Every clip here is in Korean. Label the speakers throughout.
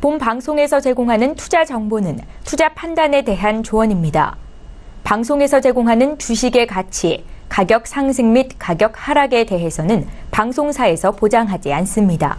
Speaker 1: 본 방송에서 제공하는 투자 정보는 투자 판단에 대한 조언입니다. 방송에서 제공하는 주식의 가치, 가격 상승 및 가격 하락에 대해서는 방송사에서 보장하지 않습니다.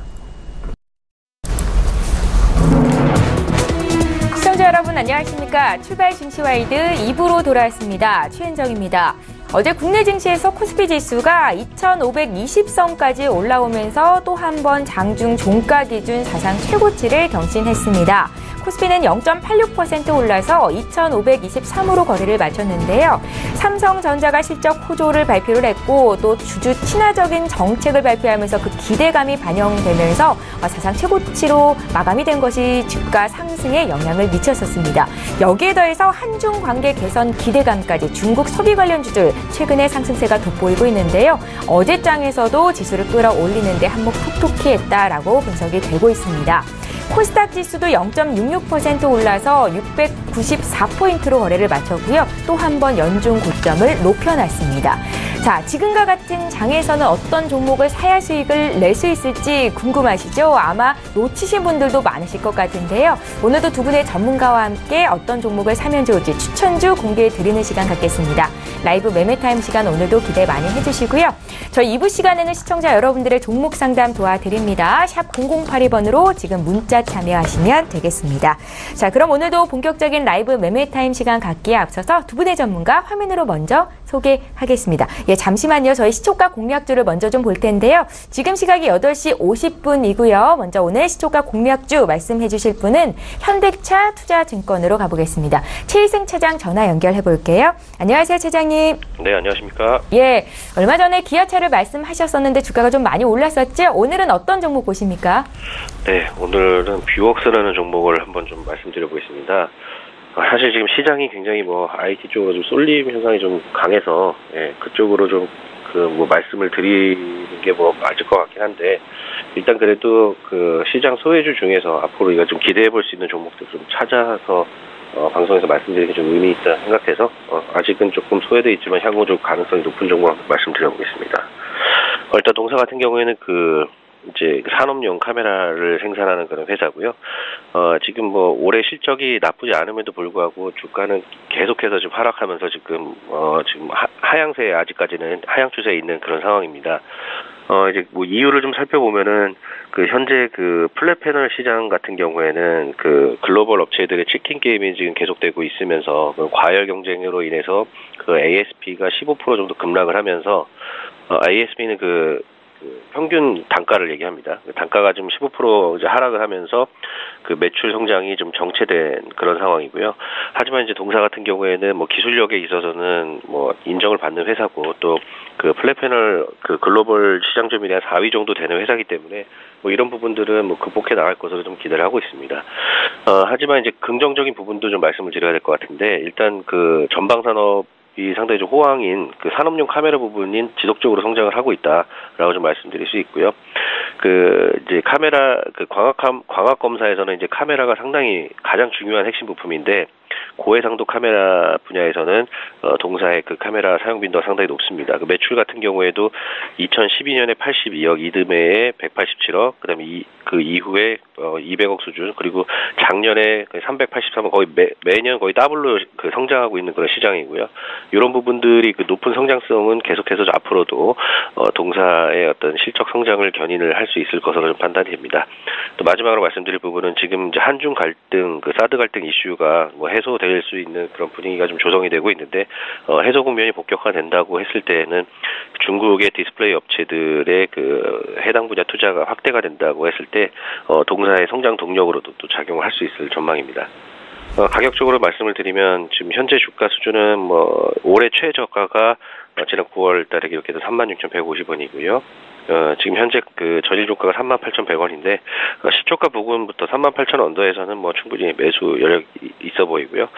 Speaker 1: 시청자 여러분 안녕하십니까? 출발 증시와이드 2부로 돌아왔습니다. 최은정입니다. 어제 국내 증시에서 코스피 지수가 2,520선까지 올라오면서 또 한 번 장중 종가 기준 사상 최고치를 경신했습니다. 코스피는 0.86% 올라서 2,523으로 거래를 마쳤는데요. 삼성전자가 실적 호조를 발표를 했고 또 주주 친화적인 정책을 발표하면서 그 기대감이 반영되면서 사상 최고치로 마감이 된 것이 주가 상승에 영향을 미쳤었습니다. 여기에 더해서 한중 관계 개선 기대감까지 중국 석유 관련 주들 최근에 상승세가 돋보이고 있는데요. 어제장에서도 지수를 끌어올리는데 한몫 톡톡히 했다라고 분석이 되고 있습니다. 코스닥 지수도 0.66% 올라서 694포인트로 거래를 마쳤고요. 또 한 번 연중 고점을 높여놨습니다. 자, 지금과 같은 장에서는 어떤 종목을 사야 수익을 낼 수 있을지 궁금하시죠? 아마 놓치신 분들도 많으실 것 같은데요. 오늘도 두 분의 전문가와 함께 어떤 종목을 사면 좋을지 추천주 공개해드리는 시간 갖겠습니다. 라이브 매매타임 시간 오늘도 기대 많이 해주시고요. 저희 2부 시간에는 시청자 여러분들의 종목 상담 도와드립니다. 샵 0082번으로 지금 문자 참여하시면 되겠습니다. 자, 그럼 오늘도 본격적인 라이브 매매타임 시간 갖기에 앞서서 두 분의 전문가 화면으로 먼저 소개하겠습니다. 예, 잠시만요. 저희 시초가 공략주를 먼저 좀 볼 텐데요. 지금 시각이 8시 50분이고요. 먼저 오늘 시초가 공략주 말씀해 주실 분은 현대차 투자증권으로 가보겠습니다. 최희승 차장 전화 연결해 볼게요. 안녕하세요, 차장님.
Speaker 2: 네, 안녕하십니까.
Speaker 1: 예, 얼마 전에 기아차를 말씀하셨었는데 주가가 좀 많이 올랐었죠? 오늘은 어떤 종목 보십니까?
Speaker 2: 네, 오늘은 뷰웍스라는 종목을 한번 좀 말씀드려 보겠습니다. 사실 지금 시장이 굉장히 IT 쪽으로 좀 쏠림 현상이 좀 강해서, 예, 그쪽으로 좀 말씀을 드리는 게 맞을 것 같긴 한데, 일단 그래도 시장 소외주 중에서 앞으로 우리가 좀 기대해 볼 수 있는 종목들 좀 찾아서, 방송에서 말씀드리기 좀 의미 있다 생각해서, 아직은 조금 소외되어 있지만 향후 좀 가능성이 높은 종목 말씀드려보겠습니다. 일단 동사 같은 경우에는 이제 산업용 카메라를 생산하는 그런 회사고요. 지금 올해 실적이 나쁘지 않음에도 불구하고 주가는 계속해서 좀 하락하면서 지금 하향세에 아직까지는 하향 추세에 있는 그런 상황입니다. 이제 이유를 좀 살펴보면은 현재 플랫 패널 시장 같은 경우에는 글로벌 업체들의 치킨 게임이 지금 계속되고 있으면서 과열 경쟁으로 인해서 ASP가 15% 정도 급락을 하면서 ASP는 평균 단가를 얘기합니다. 단가가 지금 15% 이제 하락을 하면서 매출 성장이 좀 정체된 그런 상황이고요. 하지만 이제 동사 같은 경우에는 기술력에 있어서는 인정을 받는 회사고 또 플랫패널 글로벌 시장 점유율이 한 4위 정도 되는 회사이기 때문에 이런 부분들은 극복해 나갈 것으로 좀 기대를 하고 있습니다. 하지만 이제 긍정적인 부분도 좀 말씀을 드려야 될 것 같은데, 일단 전방 산업 이 상당히 좀 호황인 산업용 카메라 부분인 지속적으로 성장을 하고 있다라고 좀 말씀드릴 수 있고요. 이제 카메라 광학 검사에서는 이제 카메라가 상당히 가장 중요한 핵심 부품인데, 고해상도 카메라 분야에서는 동사의 카메라 사용 빈도가 상당히 높습니다. 매출 같은 경우에도 2012년에 82억, 이듬해에 187억, 그다음에 그 이후에 200억 수준, 그리고 작년에 383억, 거의 매년 거의 더블로 성장하고 있는 그런 시장이고요. 이런 부분들이 높은 성장성은 계속해서 앞으로도 동사의 어떤 실적 성장을 견인을 할 수 있을 것으로 좀 판단이 됩니다. 또 마지막으로 말씀드릴 부분은 지금 이제 한중 갈등, 사드 갈등 이슈가 해소될 수 있는 그런 분위기가 좀 조성이 되고 있는데, 해소 국면이 본격화된다고 했을 때에는 중국의 디스플레이 업체들의 해당 분야 투자가 확대가 된다고 했을 때 동사의 성장 동력으로도 또 작용을 할 수 있을 전망입니다. 가격적으로 말씀을 드리면 지금 현재 주가 수준은 올해 최저가가 지난 9월 달에 기록했던 36,150원이고요. 지금 현재 전일 주가가 38,100원인데 시초가 부근부터 38,000원 언더에서는 충분히 매수 여력이 있어 보이고요.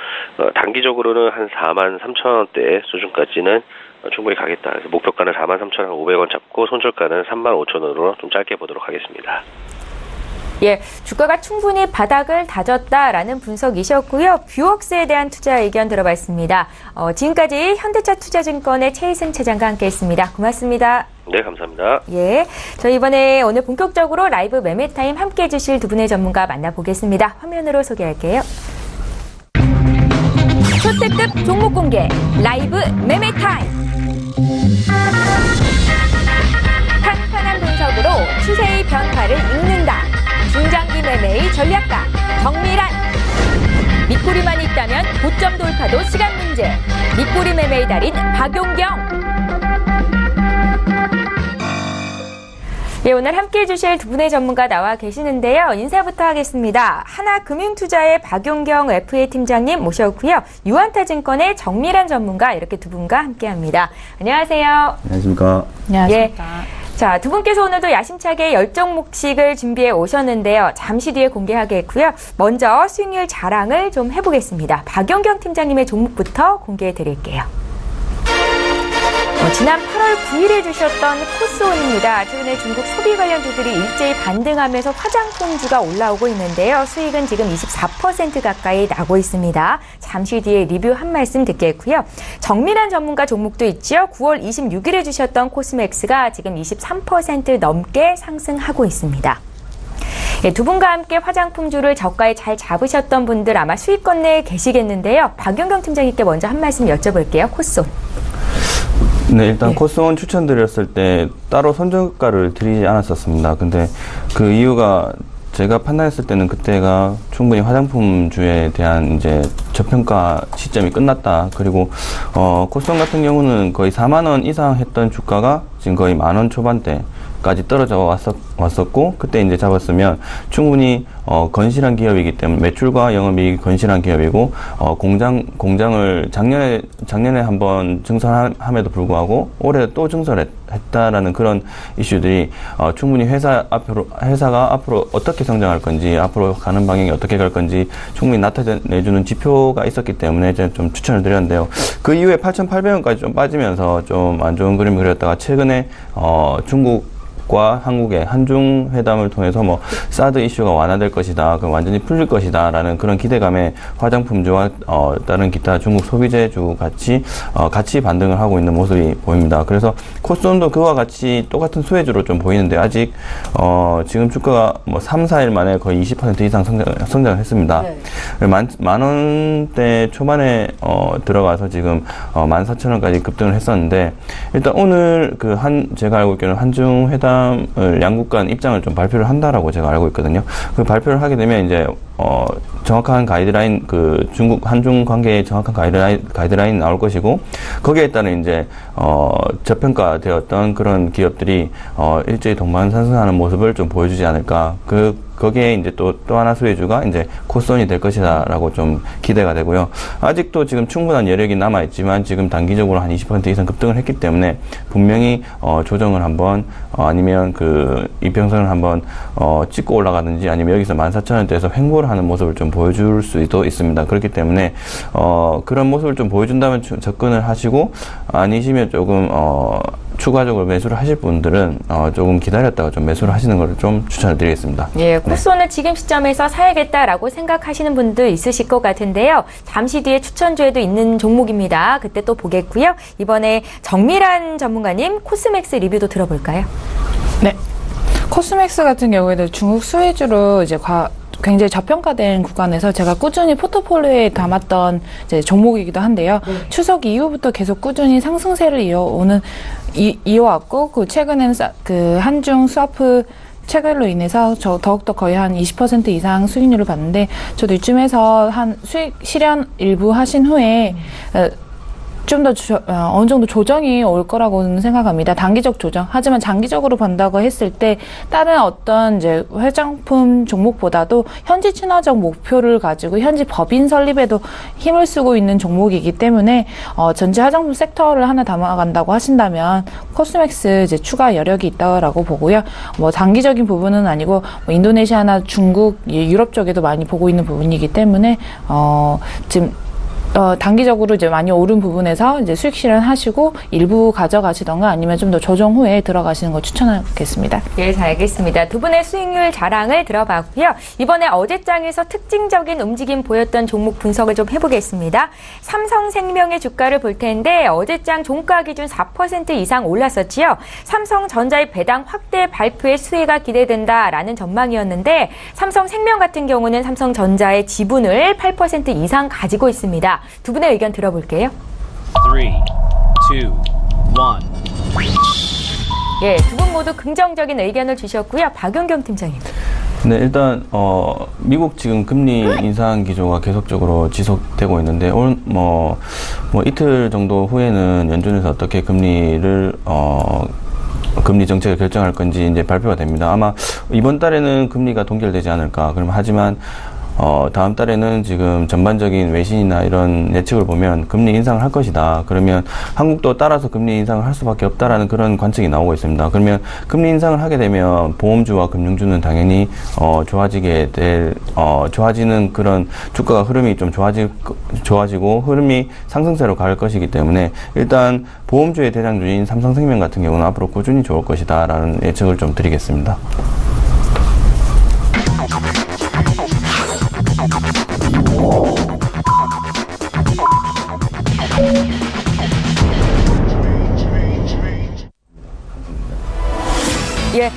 Speaker 2: 단기적으로는 한 43,000원대 수준까지는 충분히 가겠다. 그래서 목표가는 43,500원 잡고 손절가는 35,000원으로 좀 짧게 보도록 하겠습니다.
Speaker 1: 예, 주가가 충분히 바닥을 다졌다라는 분석이셨고요. 뷰웍스에 대한 투자 의견 들어봤습니다. 지금까지 현대차투자증권의 최희승 차장과 함께했습니다. 고맙습니다.
Speaker 2: 네, 감사합니다.
Speaker 1: 예, 저희 이번에 오늘 본격적으로 라이브 매매타임 함께해 주실 두 분의 전문가 만나보겠습니다. 화면으로 소개할게요. 초특급 종목 공개 라이브 매매타임. 탄탄한 분석으로 추세의 변화를 읽는다. 중장기 매매의 전략가 정밀한. 밑꼬리만 있다면 고점 돌파도 시간 문제. 밑꼬리 매매의 달인 박용경. 예, 오늘 함께해 주실 두 분의 전문가 나와 계시는데요. 인사부터 하겠습니다. 하나금융투자의 박용경 FA 팀장님 모셨고요. 유한타증권의 정밀한 전문가 이렇게 두 분과 함께합니다. 안녕하세요.
Speaker 3: 안녕하십니까.
Speaker 4: 안녕하십니까.
Speaker 1: 예. 자, 두 분께서 오늘도 야심차게 10종목씩을 준비해 오셨는데요. 잠시 뒤에 공개하겠고요. 먼저 수익률 자랑을 좀 해보겠습니다. 박용경 팀장님의 종목부터 공개해 드릴게요. 지난 8월 9일에 주셨던 코스온입니다. 최근에 중국 소비 관련주들이 일제히 반등하면서 화장품주가 올라오고 있는데요. 수익은 지금 24% 가까이 나고 있습니다. 잠시 뒤에 리뷰 한 말씀 듣겠고요. 정밀한 전문가 종목도 있죠. 9월 26일에 주셨던 코스맥스가 지금 23% 넘게 상승하고 있습니다. 예, 두 분과 함께 화장품주를 저가에 잘 잡으셨던 분들 아마 수익권 내에 계시겠는데요. 박용경 팀장님께 먼저 한 말씀 여쭤볼게요. 코스온.
Speaker 3: 네, 일단 코스온 추천드렸을 때 따로 선정가를 드리지 않았었습니다. 근데 그 이유가 제가 판단했을 때는 그때가 충분히 화장품주에 대한 이제 저평가 시점이 끝났다. 그리고 코스온 같은 경우는 거의 4만 원 이상 했던 주가가 지금 거의 10,000원 초반대까지 떨어져 왔었고, 그때 이제 잡았으면 충분히 건실한 기업이기 때문에 매출과 영업이익이 건실한 기업이고, 공장을 작년에 한번 증설함에도 불구하고 올해 또 증설했다라는 그런 이슈들이 충분히 회사가 앞으로 어떻게 성장할 건지, 앞으로 가는 방향이 어떻게 갈 건지 충분히 나타내주는 지표가 있었기 때문에 제가 좀 추천을 드렸는데요. 그 이후에 8,800원까지 좀 빠지면서 좀 안 좋은 그림을 그렸다가 최근에 중국과 한국의 한중 회담을 통해서 뭐 사드 이슈가 완화될 것이다, 그 완전히 풀릴 것이다라는 그런 기대감에 화장품주와 다른 기타 중국 소비재주 같이 반등을 하고 있는 모습이 보입니다. 그래서 코스온도 그와 같이 똑같은 수혜주로 좀 보이는데 아직 지금 주가가 뭐 3, 4일 만에 거의 20% 이상 성장을 했습니다. 네. 만 원대 초반에 들어가서 지금 14,000원까지 급등을 했었는데, 일단 오늘 제가 알고 있기로는 한중 회담을 양국 간 입장을 좀 발표를 한다라고 제가 알고 있거든요. 그 발표를 하게 되면 이제 정확한 가이드라인, 중국 한중 관계의 정확한 가이드라인 나올 것이고, 거기에 따른 이제 저평가되었던 그런 기업들이 일제히 동반상승하는 모습을 좀 보여주지 않을까. 거기에 이제 또 하나 수혜주가 이제 코스온이 될 것이다라고 좀 기대가 되고요. 아직도 지금 충분한 여력이 남아있지만 지금 단기적으로 한 20% 이상 급등을 했기 때문에 분명히 조정을 한번 아니면 이평선을 한번 찍고 올라가든지 아니면 여기서 14,000원대에서 횡보를 하는 모습을 좀 보여줄 수도 있습니다. 그렇기 때문에 그런 모습을 좀 보여준다면 접근을 하시고, 아니시면 조금 추가적으로 매수를 하실 분들은 조금 기다렸다가 좀 매수를 하시는 걸 좀 추천을 드리겠습니다.
Speaker 1: 예, 코스온을 지금 시점에서 사야겠다라고 생각하시는 분도 있으실 것 같은데요. 잠시 뒤에 추천주에도 있는 종목입니다. 그때 또 보겠고요. 이번에 정밀한 전문가님 코스맥스 리뷰도 들어볼까요?
Speaker 4: 네. 코스맥스 같은 경우에는 중국 수혜주로 이제 굉장히 저평가된 구간에서 제가 꾸준히 포트폴리오에 담았던 이제 종목이기도 한데요. 추석 이후부터 계속 꾸준히 상승세를 이어왔고, 최근에는 한중 스와프 체결로 인해서 더욱더 거의 한 20% 이상 수익률을 봤는데, 저도 이쯤에서 한 수익 실현 일부 하신 후에 좀 더 어느 정도 조정이 올 거라고는 생각합니다. 단기적 조정. 하지만 장기적으로 본다고 했을 때 다른 어떤 이제 화장품 종목보다도 현지 친화적 목표를 가지고 현지 법인 설립에도 힘을 쓰고 있는 종목이기 때문에 전체 화장품 섹터를 하나 담아간다고 하신다면 코스맥스 이제 추가 여력이 있다라고 보고요. 뭐 단기적인 부분은 아니고 뭐 인도네시아나 중국, 유럽 쪽에도 많이 보고 있는 부분이기 때문에 지금 단기적으로 이제 많이 오른 부분에서 이제 수익 실현하시고 일부 가져가시던가 아니면 좀 더 조정 후에 들어가시는 걸 추천하겠습니다.
Speaker 1: 예, 잘 알겠습니다. 두 분의 수익률 자랑을 들어봤고요. 이번에 어제장에서 특징적인 움직임 보였던 종목 분석을 좀 해보겠습니다. 삼성생명의 주가를 볼 텐데 어제장 종가 기준 4% 이상 올랐었지요. 삼성전자의 배당 확대 발표의 수혜가 기대된다라는 전망이었는데 삼성생명 같은 경우는 삼성전자의 지분을 8% 이상 가지고 있습니다. 두 분의 의견 들어볼게요.
Speaker 5: 3, 2, 1.
Speaker 1: 예, 두 분 모두 긍정적인 의견을 주셨고요. 박용경 팀장님.
Speaker 3: 네, 일단 미국 지금 금리 인상 기조가 계속적으로 지속되고 있는데 오늘 뭐 이틀 정도 후에는 연준에서 어떻게 금리 정책을 결정할 건지 이제 발표가 됩니다. 아마 이번 달에는 금리가 동결되지 않을까. 하지만 다음 달에는 지금 전반적인 외신이나 이런 예측을 보면 금리 인상을 할 것이다. 그러면 한국도 따라서 금리 인상을 할 수밖에 없다라는 그런 관측이 나오고 있습니다. 그러면 금리 인상을 하게 되면 보험주와 금융주는 당연히 좋아지는 그런 주가가 흐름이 좀 좋아지고 흐름이 상승세로 갈 것이기 때문에 일단 보험주의 대장주인 삼성생명 같은 경우는 앞으로 꾸준히 좋을 것이다라는 예측을 좀 드리겠습니다.
Speaker 1: 예,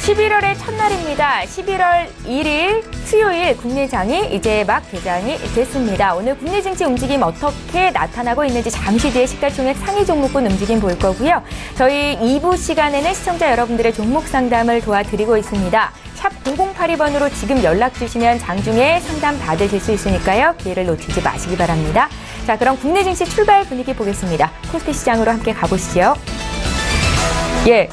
Speaker 1: 11월의 첫날입니다. 11월 1일 수요일 국내장이 이제 막 개장이 됐습니다. 오늘 국내 증시 움직임 어떻게 나타나고 있는지 잠시 뒤에 시가총액 상위 종목군 움직임 볼 거고요. 저희 2부 시간에는 시청자 여러분들의 종목 상담을 도와드리고 있습니다. 샵 0082번으로 지금 연락 주시면 장중에 상담 받으실 수 있으니까요. 기회를 놓치지 마시기 바랍니다. 자, 그럼 국내 증시 출발 분위기 보겠습니다. 코스피 시장으로 함께 가보시죠. 예.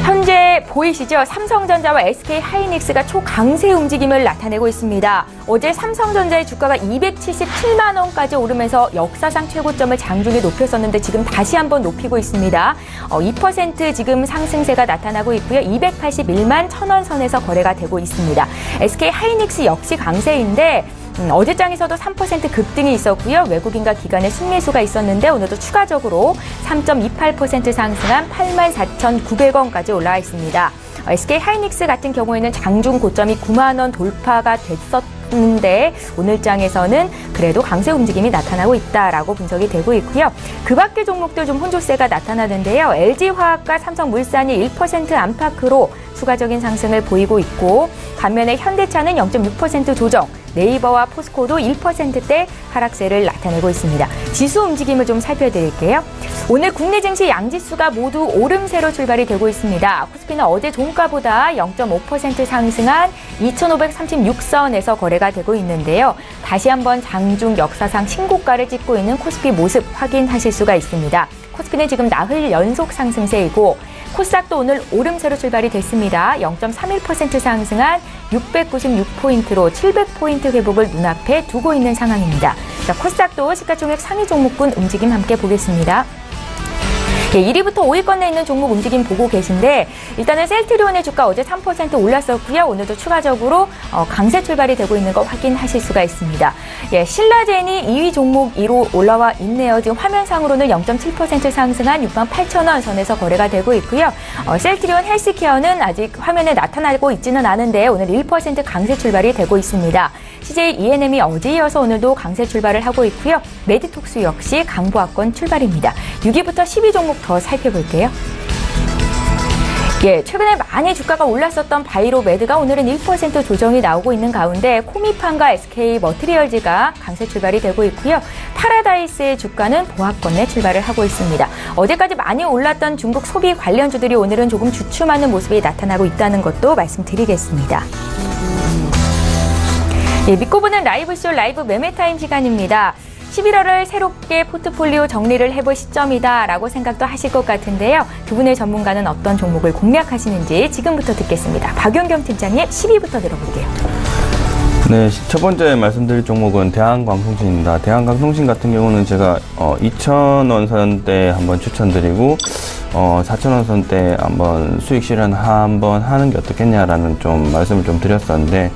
Speaker 1: 현재 보이시죠? 삼성전자와 SK하이닉스가 초강세 움직임을 나타내고 있습니다. 어제 삼성전자의 주가가 277만 원까지 오르면서 역사상 최고점을 장중에 높였었는데 지금 다시 한번 높이고 있습니다. 2% 지금 상승세가 나타나고 있고요. 281만 1,000원 선에서 거래가 되고 있습니다. SK하이닉스 역시 강세인데 어제장에서도 3% 급등이 있었고요. 외국인과 기관의 순매수가 있었는데 오늘도 추가적으로 3.28% 상승한 84,900원까지 올라와 있습니다. SK하이닉스 같은 경우에는 장중 고점이 9만 원 돌파가 됐었는데 오늘장에서는 그래도 강세 움직임이 나타나고 있다라고 분석이 되고 있고요. 그 밖의 종목들 좀 혼조세가 나타나는데요. LG화학과 삼성물산이 1% 안팎으로 추가적인 상승을 보이고 있고 반면에 현대차는 0.6% 조정, 네이버와 포스코도 1%대 하락세를 나타내고 있습니다. 지수 움직임을 좀 살펴드릴게요. 오늘 국내 증시 양지수가 모두 오름세로 출발이 되고 있습니다. 코스피는 어제 종가보다 0.5% 상승한 2,536선에서 거래가 되고 있는데요. 다시 한번 장중 역사상 신고가를 찍고 있는 코스피 모습 확인하실 수가 있습니다. 코스피는 지금 나흘 연속 상승세이고 코스닥도 오늘 오름세로 출발이 됐습니다. 0.31% 상승한 696포인트로 700포인트 회복을 눈앞에 두고 있는 상황입니다. 자, 코스닥도 시가총액 상위 종목군 움직임 함께 보겠습니다. 1위부터 5위권에 있는 종목 움직임 보고 계신데 일단은 셀트리온의 주가 어제 3% 올랐었고요. 오늘도 추가적으로 강세 출발이 되고 있는 거 확인하실 수가 있습니다. 예, 신라젠이 2위 종목 2로 올라와 있네요. 지금 화면상으로는 0.7% 상승한 68,000원 선에서 거래가 되고 있고요. 셀트리온 헬스케어는 아직 화면에 나타나고 있지는 않은데 오늘 1% 강세 출발이 되고 있습니다. CJ E&M이 어제 이어서 오늘도 강세 출발을 하고 있고요. 메디톡스 역시 강보합권 출발입니다. 6위부터 10위 종목 더 살펴볼게요. 예, 최근에 많이 주가가 올랐었던 바이로메드가 오늘은 1% 조정이 나오고 있는 가운데 코미판과 SK 머티리얼즈가 강세 출발이 되고 있고요. 파라다이스의 주가는 보합권에 출발을 하고 있습니다. 어제까지 많이 올랐던 중국 소비 관련주들이 오늘은 조금 주춤하는 모습이 나타나고 있다는 것도 말씀드리겠습니다. 예, 믿고 보는 라이브쇼 라이브 매매타임 시간입니다. 11월을 새롭게 포트폴리오 정리를 해볼 시점이다라고 생각도 하실 것 같은데요. 두 분의 전문가는 어떤 종목을 공략하시는지 지금부터 듣겠습니다. 박용경 팀장님 10위부터 들어볼게요.
Speaker 3: 네, 첫 번째 말씀드릴 종목은 대한광통신입니다. 대한광통신 같은 경우는 제가 2,000원 선대 한번 추천드리고 4,000원 선대 한번 수익 실현 한번 하는 게 어떻겠냐라는 좀 말씀을 좀 드렸었는데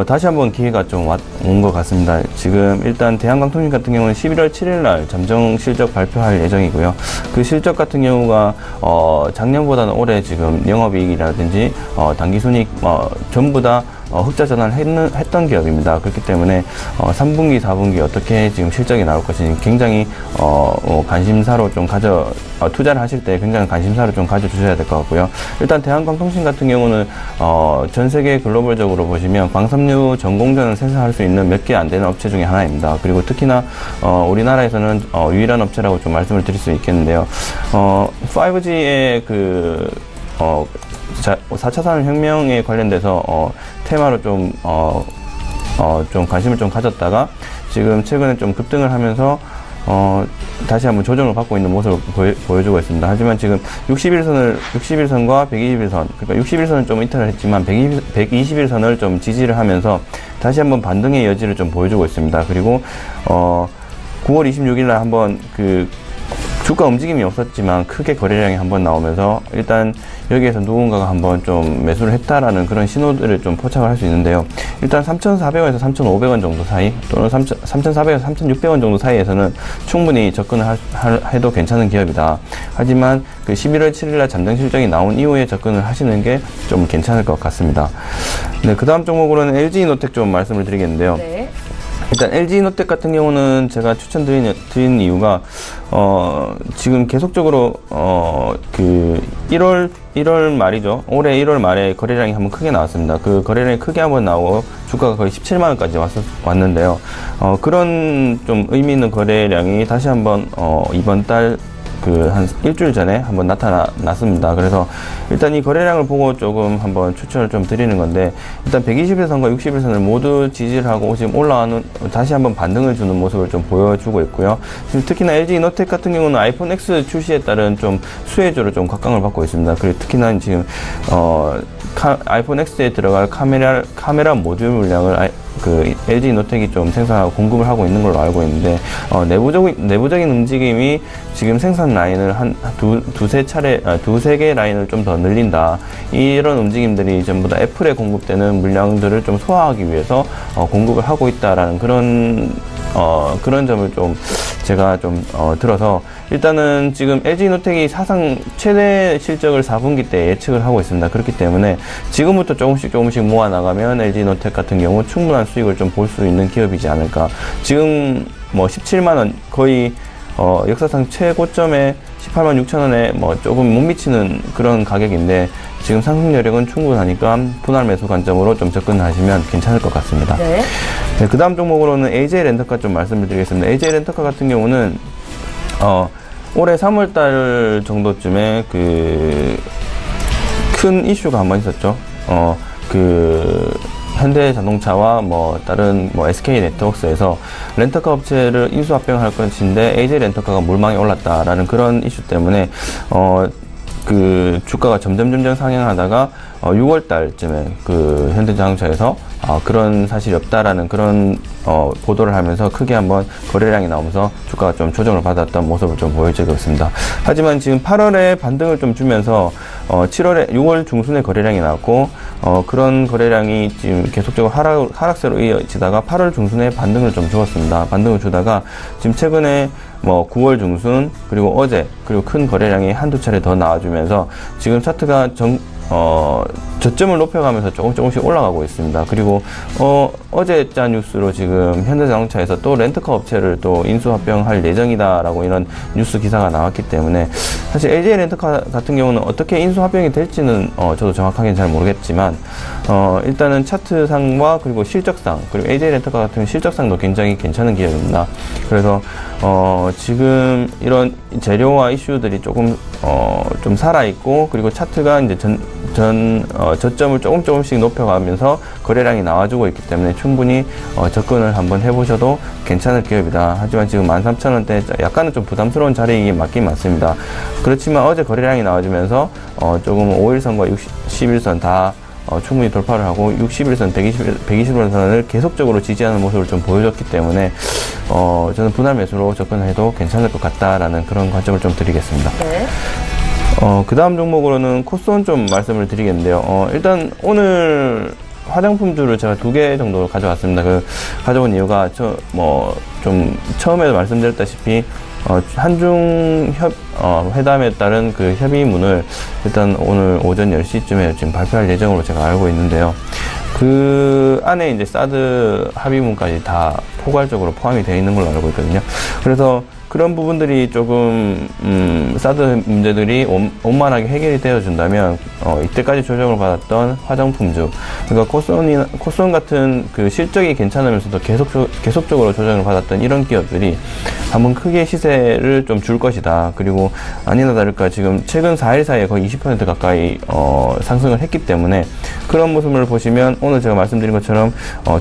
Speaker 3: 다시 한번 기회가 좀 온 것 같습니다. 지금 일단 대한광통신 같은 경우는 11월 7일 날 잠정 실적 발표할 예정이고요. 그 실적 같은 경우가 작년보다는 올해 지금 영업이익이라든지 당기순이익 전부 다 흑자 전환을 했던 기업입니다. 그렇기 때문에 3분기, 4분기 어떻게 지금 실적이 나올 것인지 굉장히 관심사로 좀 투자를 하실 때 굉장히 관심사로 좀 가져주셔야 될 것 같고요. 일단 대한광통신 같은 경우는 전 세계 글로벌적으로 보시면 광섬유 전공전을 생산할 수 있는 몇 개 안 되는 업체 중에 하나입니다. 그리고 특히나 우리나라에서는 유일한 업체라고 좀 말씀을 드릴 수 있겠는데요. 5G의 4차 산업혁명에 관련돼서 테마로 좀 관심을 좀 가졌다가 지금 최근에 좀 급등을 하면서 다시 한번 조정을 받고 있는 모습을 보여주고 있습니다. 하지만 지금 60일선과 120일선, 그러니까 60일선은 좀 이탈을 했지만 120일선을 좀 지지를 하면서 다시 한번 반등의 여지를 좀 보여주고 있습니다. 그리고 9월 26일 날 한번 주가 움직임이 없었지만 크게 거래량이 한번 나오면서 일단 여기에서 누군가가 한번 좀 매수를 했다라는 그런 신호들을 좀 포착을 할 수 있는데요. 일단 3,400원에서 3,500원 정도 사이 또는 3,400원에서 3,600원 정도 사이에서는 충분히 접근을 해도 괜찮은 기업이다. 하지만 11월 7일날 잠정 실적이 나온 이후에 접근을 하시는 게 좀 괜찮을 것 같습니다. 네, 그 다음 종목으로는 LG이노텍 좀 말씀을 드리겠는데요. 네. 일단 LG이노텍 같은 경우는 제가 추천드린 이유가 지금 계속적으로 1월 말이죠. 올해 1월 말에 거래량이 한번 크게 나왔습니다. 그 거래량이 크게 한번 나오고 주가가 거의 17만 원까지 왔는데요. 그런 좀 의미 있는 거래량이 다시 한번 이번 달 한 일주일 전에 한번 나타났습니다. 그래서 일단 이 거래량을 보고 조금 한번 추천을 좀 드리는 건데, 일단 120일선과 60일선을 모두 지지를 하고 지금 올라가는, 다시 한번 반등을 주는 모습을 좀 보여주고 있고요. 지금 특히나 LG이노텍 같은 경우는 아이폰 X 출시에 따른 좀 수혜주로 좀 각광을 받고 있습니다. 그리고 특히나 지금 아이폰 X에 들어갈 카메라 모듈 물량을 LG이노텍이 좀 생산하고 공급을 하고 있는 걸로 알고 있는데, 내부적인 움직임이 지금 생산 라인을 두세 개 라인을 좀 더 늘린다. 이런 움직임들이 전부 다 애플에 공급되는 물량들을 좀 소화하기 위해서 공급을 하고 있다라는 그런 점을 좀 제가 좀 들어서, 일단은 지금 LG이노텍이 사상 최대 실적을 4분기 때 예측을 하고 있습니다. 그렇기 때문에 지금부터 조금씩 모아 나가면 LG이노텍 같은 경우 충분한 수익을 좀 볼 수 있는 기업이지 않을까. 지금 17만 원, 거의 역사상 최고점에 18만 6천 원에 조금 못 미치는 그런 가격인데, 지금 상승 여력은 충분하니까 분할 매수 관점으로 좀 접근하시면 괜찮을 것 같습니다. 네. 네, 그 다음 종목으로는 AJ 렌터카 좀 말씀을 드리겠습니다. AJ 렌터카 같은 경우는 올해 3월달 정도쯤에 큰 이슈가 한번 있었죠. 현대자동차와 다른 SK 네트워크스에서 렌터카 업체를 인수 합병할 것인데 AJ 렌터카가 물망에 올랐다라는 그런 이슈 때문에 주가가 점점 상향하다가 6월 달쯤에 현대자동차에서 그런 사실이 없다라는 그런 보도를 하면서 크게 한번 거래량이 나오면서 주가가 좀 조정을 받았던 모습을 좀 보여주고 있습니다. 하지만 지금 8월에 반등을 좀 주면서 6월 중순에 거래량이 나왔고 그런 거래량이 지금 계속적으로 하락세로 이어지다가 8월 중순에 반등을 좀 주었습니다. 반등을 주다가 지금 최근에 9월 중순 그리고 어제 그리고 큰 거래량이 한두 차례 더 나와주면서 지금 차트가 저점을 높여가면서 조금씩 올라가고 있습니다. 그리고 어제 짠 뉴스로 지금 현대자동차에서 또 렌터카 업체를 또 인수합병할 예정이다라고 이런 뉴스 기사가 나왔기 때문에, 사실 LG 렌터카 같은 경우는 어떻게 인수합병이 될지는 저도 정확하게는 잘 모르겠지만 일단은 차트상과 그리고 실적상, 그리고 LG 렌터카 같은 실적상도 굉장히 괜찮은 기업입니다. 그래서 지금 이런 재료와 이슈들이 조금 좀 살아있고, 그리고 차트가 이제 저점을 조금씩 높여가면서 거래량이 나와주고 있기 때문에 충분히 접근을 한번 해보셔도 괜찮을 기업이다. 하지만 지금 13,000원대 약간은 좀 부담스러운 자리이긴 맞긴 맞습니다. 그렇지만 어제 거래량이 나와주면서 조금 5일선과 60일선 다 충분히 돌파를 하고 60일선, 120일선을 계속적으로 지지하는 모습을 좀 보여줬기 때문에 저는 분할 매수로 접근해도 괜찮을 것 같다라는 그런 관점을 좀 드리겠습니다.
Speaker 1: 네.
Speaker 3: 그 다음 종목으로는 코스온 좀 말씀을 드리겠는데요. 일단 오늘 화장품주를 제가 2개 정도 가져왔습니다. 가져온 이유가 좀 처음에도 말씀드렸다시피 한중 회담에 따른 그 협의문을 일단 오늘 오전 10시쯤에 지금 발표할 예정으로 제가 알고 있는데요. 그 안에 이제 사드 합의문까지 다 포괄적으로 포함이 되어 있는 걸로 알고 있거든요. 그래서 그런 부분들이 조금 사드 문제들이 원만하게 해결이 되어준다면 이때까지 조정을 받았던 화장품주, 그러니까 코스온 같은 그 실적이 괜찮으면서도 계속적으로 조정을 받았던 이런 기업들이 한번 크게 시세를 좀 줄 것이다. 그리고 아니나 다를까 지금 최근 4일 사이에 거의 20% 가까이 상승을 했기 때문에 그런 모습을 보시면 오늘 제가 말씀드린 것처럼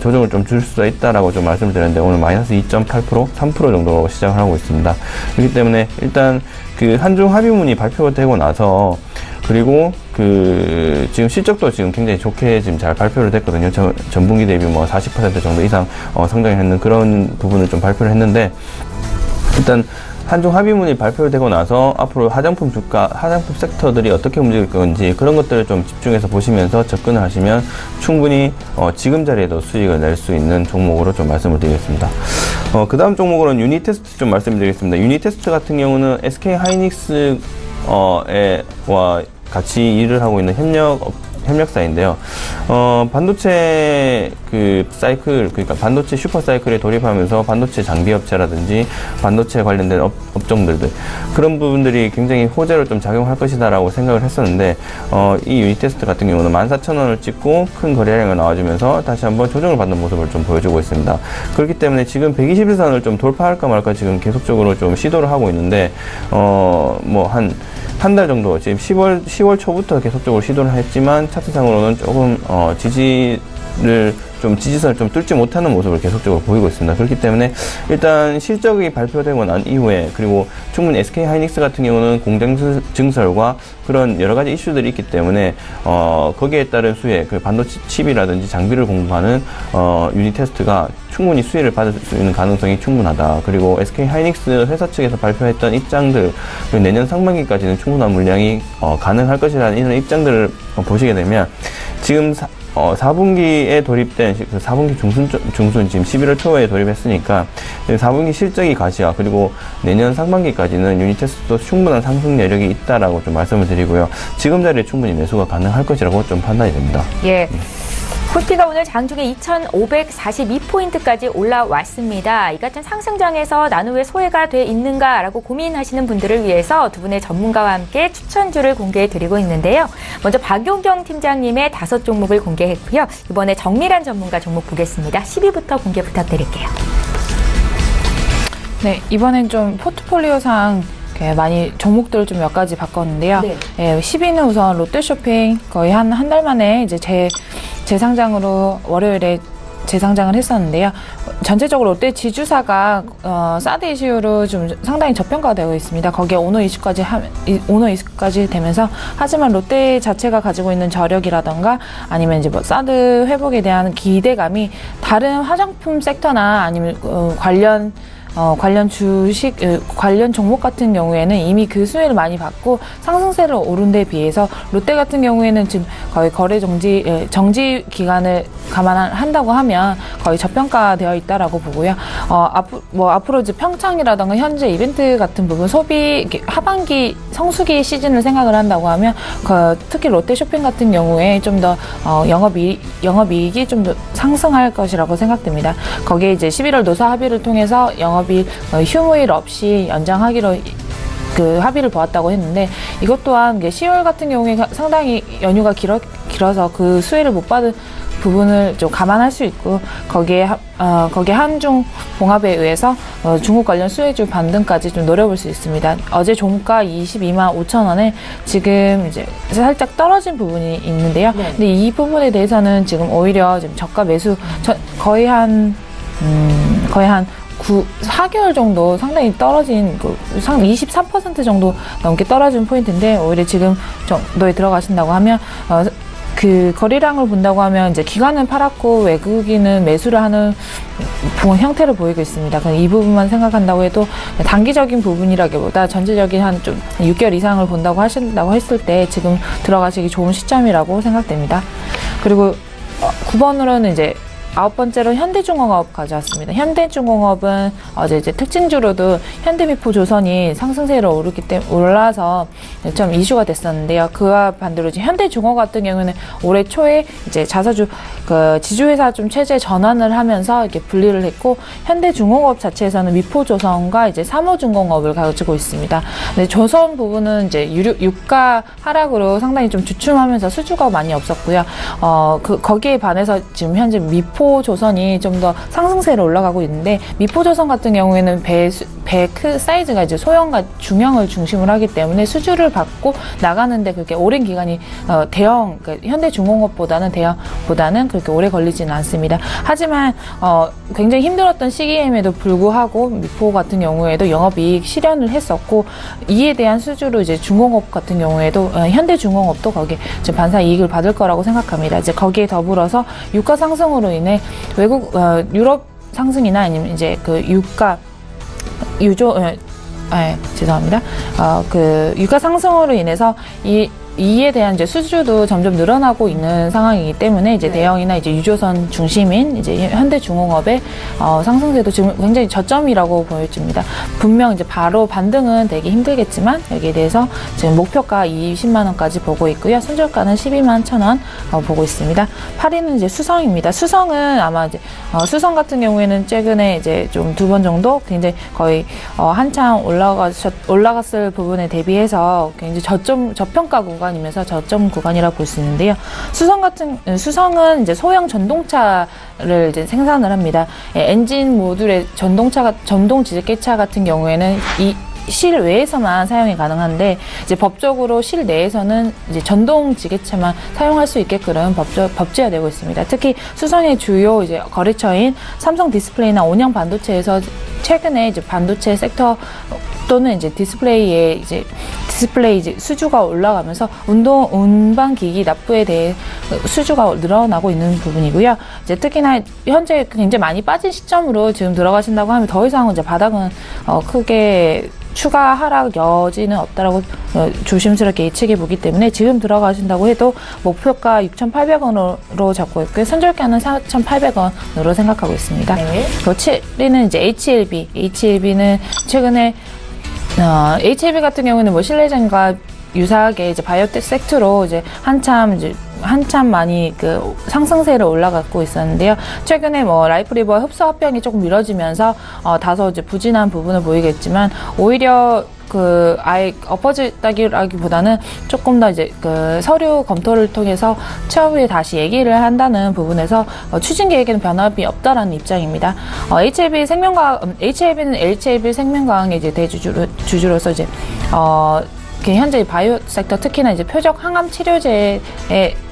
Speaker 3: 조정을 좀 줄 수가 있다라고 좀 말씀을 드렸는데 오늘 마이너스 2.8%, 3% 정도 시작을 하고 있습니다. 그렇기 때문에 일단 그 한중 합의문이 발표되고 나서 그리고 지금 실적도 지금 굉장히 좋게 지금 잘 발표를 됐거든요. 전분기 대비 40% 정도 이상 성장했는 그런 부분을 좀 발표를 했는데 일단 한중 합의문이 발표되고 나서 앞으로 화장품 섹터들이 어떻게 움직일 건지 그런 것들을 좀 집중해서 보시면서 접근을 하시면 충분히 지금 자리에도 수익을 낼 수 있는 종목으로 좀 말씀을 드리겠습니다. 그 다음 종목으로는 유니테스트 좀 말씀드리겠습니다. 유니테스트 같은 경우는 SK 하이닉스와 같이 일을 하고 있는 협력사인데요. 반도체 그러니까 반도체 슈퍼 사이클에 돌입하면서 반도체 장비 업체라든지 반도체 관련된 업종들들 그런 부분들이 굉장히 호재로 좀 작용할 것이다라고 생각을 했었는데 이 유니테스트 같은 경우는 14,000원을 찍고 큰 거래량을 나와주면서 다시 한번 조정을 받는 모습을 좀 보여주고 있습니다. 그렇기 때문에 지금 121선을 좀 돌파할까 말까 지금 계속적으로 좀 시도를 하고 있는데 한 달 정도 지금 10월 초부터 계속적으로 시도를 했지만 차트상으로는 조금 지지선을 좀 뚫지 못하는 모습을 계속적으로 보이고 있습니다. 그렇기 때문에 일단 실적이 발표되고 난 이후에 그리고 충분히 SK 하이닉스 같은 경우는 공장 증설과 그런 여러 가지 이슈들이 있기 때문에 거기에 따른 수혜, 반도체 칩이라든지 장비를 공급하는 유니테스트가 충분히 수혜를 받을 수 있는 가능성이 충분하다. 그리고 SK 하이닉스 회사 측에서 발표했던 입장들, 내년 상반기까지는 충분한 물량이 가능할 것이라는 이런 입장들을 보시게 되면 지금 4분기에 돌입된 4분기 중순 지금 11월 초에 돌입했으니까 4분기 실적이 가시화 그리고 내년 상반기까지는 유니테스트도 충분한 상승 여력이 있다라고 좀 말씀을 드리고요. 지금 자리에 충분히 매수가 가능할 것이라고 좀 판단이 됩니다.
Speaker 1: 예. 코스피가 오늘 장중에 2,542포인트까지 올라왔습니다. 이 같은 상승장에서 나는 왜 소외가 돼 있는가라고 고민하시는 분들을 위해서 두 분의 전문가와 함께 추천주를 공개해드리고 있는데요. 먼저 박용경 팀장님의 5종목을 공개했고요. 이번에 정밀한 전문가 종목 보겠습니다. 10위부터 공개 부탁드릴게요.
Speaker 4: 네, 이번엔 좀 포트폴리오상 많이 종목들을 좀 몇 가지 바꿨는데요.
Speaker 1: 네.
Speaker 4: 10위는 우선 롯데쇼핑 거의 한 달 만에 이제 재상장으로 월요일에 재상장을 했었는데요. 전체적으로 롯데 지주사가 사드 이슈로 좀 상당히 저평가되고 있습니다. 거기에 오너 이슈까지 되면서 하지만 롯데 자체가 가지고 있는 저력이라던가 아니면 이제 사드 회복에 대한 기대감이 다른 화장품 섹터나 아니면 관련 주식, 관련 종목 같은 경우에는 이미 그 수혜를 많이 받고 상승세를 오른 데 비해서 롯데 같은 경우에는 지금 거의 거래 정지 기간을 감안한다고 하면 거의 저평가되어 있다라고 보고요. 앞으로 이제 평창이라던가 현재 이벤트 같은 부분 소비 하반기 성수기 시즌을 생각을 한다고 하면 특히 롯데 쇼핑 같은 경우에 좀 더 영업이익이 좀 더 상승할 것이라고 생각됩니다. 거기에 이제 11월 노사 합의를 통해서 영업이익 휴무일 없이 연장하기로 합의를 보았다고 했는데 이것 또한 10월 같은 경우에 상당히 연휴가 길어서 그 수혜를 못 받은 부분을 좀 감안할 수 있고 거기에 한중 봉합에 의해서 중국 관련 수혜주 반등까지 좀 노려볼 수 있습니다. 어제 종가 22만 5천 원에 지금 이제 살짝 떨어진 부분이 있는데요. 네. 근데 이 부분에 대해서는 지금 오히려 지금 저가 매수 거의 한 4개월 정도 상당히 떨어진 23% 정도 넘게 떨어진 포인트인데 오히려 지금 정도에 들어가신다고 하면 그 거래량을 본다고 하면 이제 기관은 팔았고 외국인은 매수를 하는 형태를 보이고 있습니다. 이 부분만 생각한다고 해도 단기적인 부분이라기보다 전체적인 한 6개월 이상을 본다고 하신다고 했을 때 지금 들어가시기 좋은 시점이라고 생각됩니다. 그리고 9번으로는 이제 9번째로 현대중공업 가져왔습니다. 현대중공업은 어제 이제 특징주로도 현대미포조선이 상승세로 올라서 좀 이슈가 됐었는데요. 그와 반대로 이제 현대중공업 같은 경우는 올해 초에 이제 자사주 지주회사 좀 체제 전환을 하면서 이렇게 분리를 했고, 현대중공업 자체에서는 미포조선과 이제 삼호중공업을 가지고 있습니다. 근데 조선 부분은 이제 유가 하락으로 상당히 좀 주춤하면서 수주가 많이 없었고요. 거기에 반해서 지금 현재 미포조선이 좀 더 상승세로 올라가고 있는데, 미포조선 같은 경우에는 배 사이즈가 이제 소형과 중형을 중심으로 하기 때문에 수주를 받고 나가는데 그렇게 오랜 기간이 대형, 그러니까 현대중공업보다는 그렇게 오래 걸리지는 않습니다. 하지만 굉장히 힘들었던 시기임에도 불구하고 미포 같은 경우에도 영업이익 실현을 했었고, 이에 대한 수주로 이제 중공업 같은 경우에도 현대중공업도 거기에 반사 이익을 받을 거라고 생각합니다. 이제 거기에 더불어서 유가 상승으로 인해 유럽 상승이나 아니면 이제 그 유가 상승으로 인해서 이에 대한 이제 수주도 점점 늘어나고 있는 상황이기 때문에 이제 대형이나 이제 유조선 중심인 이제 현대중공업의 상승세도 지금 굉장히 저점이라고 보여집니다. 분명 이제 바로 반등은 되기 힘들겠지만 여기에 대해서 지금 목표가 20만 원까지 보고 있고요. 손절가는 12만 1천 원 보고 있습니다. 8위는 이제 수성입니다. 수성은 아마 이제 수성 같은 경우에는 최근에 이제 좀 2번 정도 굉장히 거의 한창 올라갔을 부분에 대비해서 굉장히 저평가 구간이면서 저점 구간이라고 볼 수 있는데요. 수성은 이제 소형 전동차를 이제 생산을 합니다. 엔진 모듈의 전동 지게차 같은 경우에는 이 실외에서만 사용이 가능한데, 이제 법적으로 실내에서는 이제 전동 지게차만 사용할 수 있게끔 법제화되고 있습니다. 특히 수성의 주요 이제 거래처인 삼성 디스플레이나 온양 반도체에서 최근에 이제 반도체 섹터 또는 이제 디스플레이 수주가 올라가면서 운반기기 납부에 대해 수주가 늘어나고 있는 부분이고요. 이제 특히나 현재 굉장히 많이 빠진 시점으로 지금 들어가신다고 하면 더 이상 이제 바닥은 크게 추가 하락 여지는 없다라고 조심스럽게 예측해 보기 때문에 지금 들어가신다고 해도 목표가 6,800원으로 잡고 있고요. 손절가는 4,800원으로 생각하고 있습니다. 네. 7위는 이제 HLB는 최근에 HLB 같은 경우는 뭐 실내전과 유사하게 이제 바이오텍 섹터로 이제 한참 많이 그 상승세를 올라가고 있었는데요. 최근에 뭐 라이프리버 흡수 합병이 조금 미뤄지면서 다소 이제 부진한 부분을 보이겠지만, 오히려 아예 엎어졌다기보다는 조금 더 이제 서류 검토를 통해서 차후에 다시 얘기를 한다는 부분에서 추진 계획에는 변함이 없다라는 입장입니다. HLB는 HLB 생명과학의 이제 대주주로서 이제 현재 바이오 섹터, 특히나 이제 표적 항암 치료제의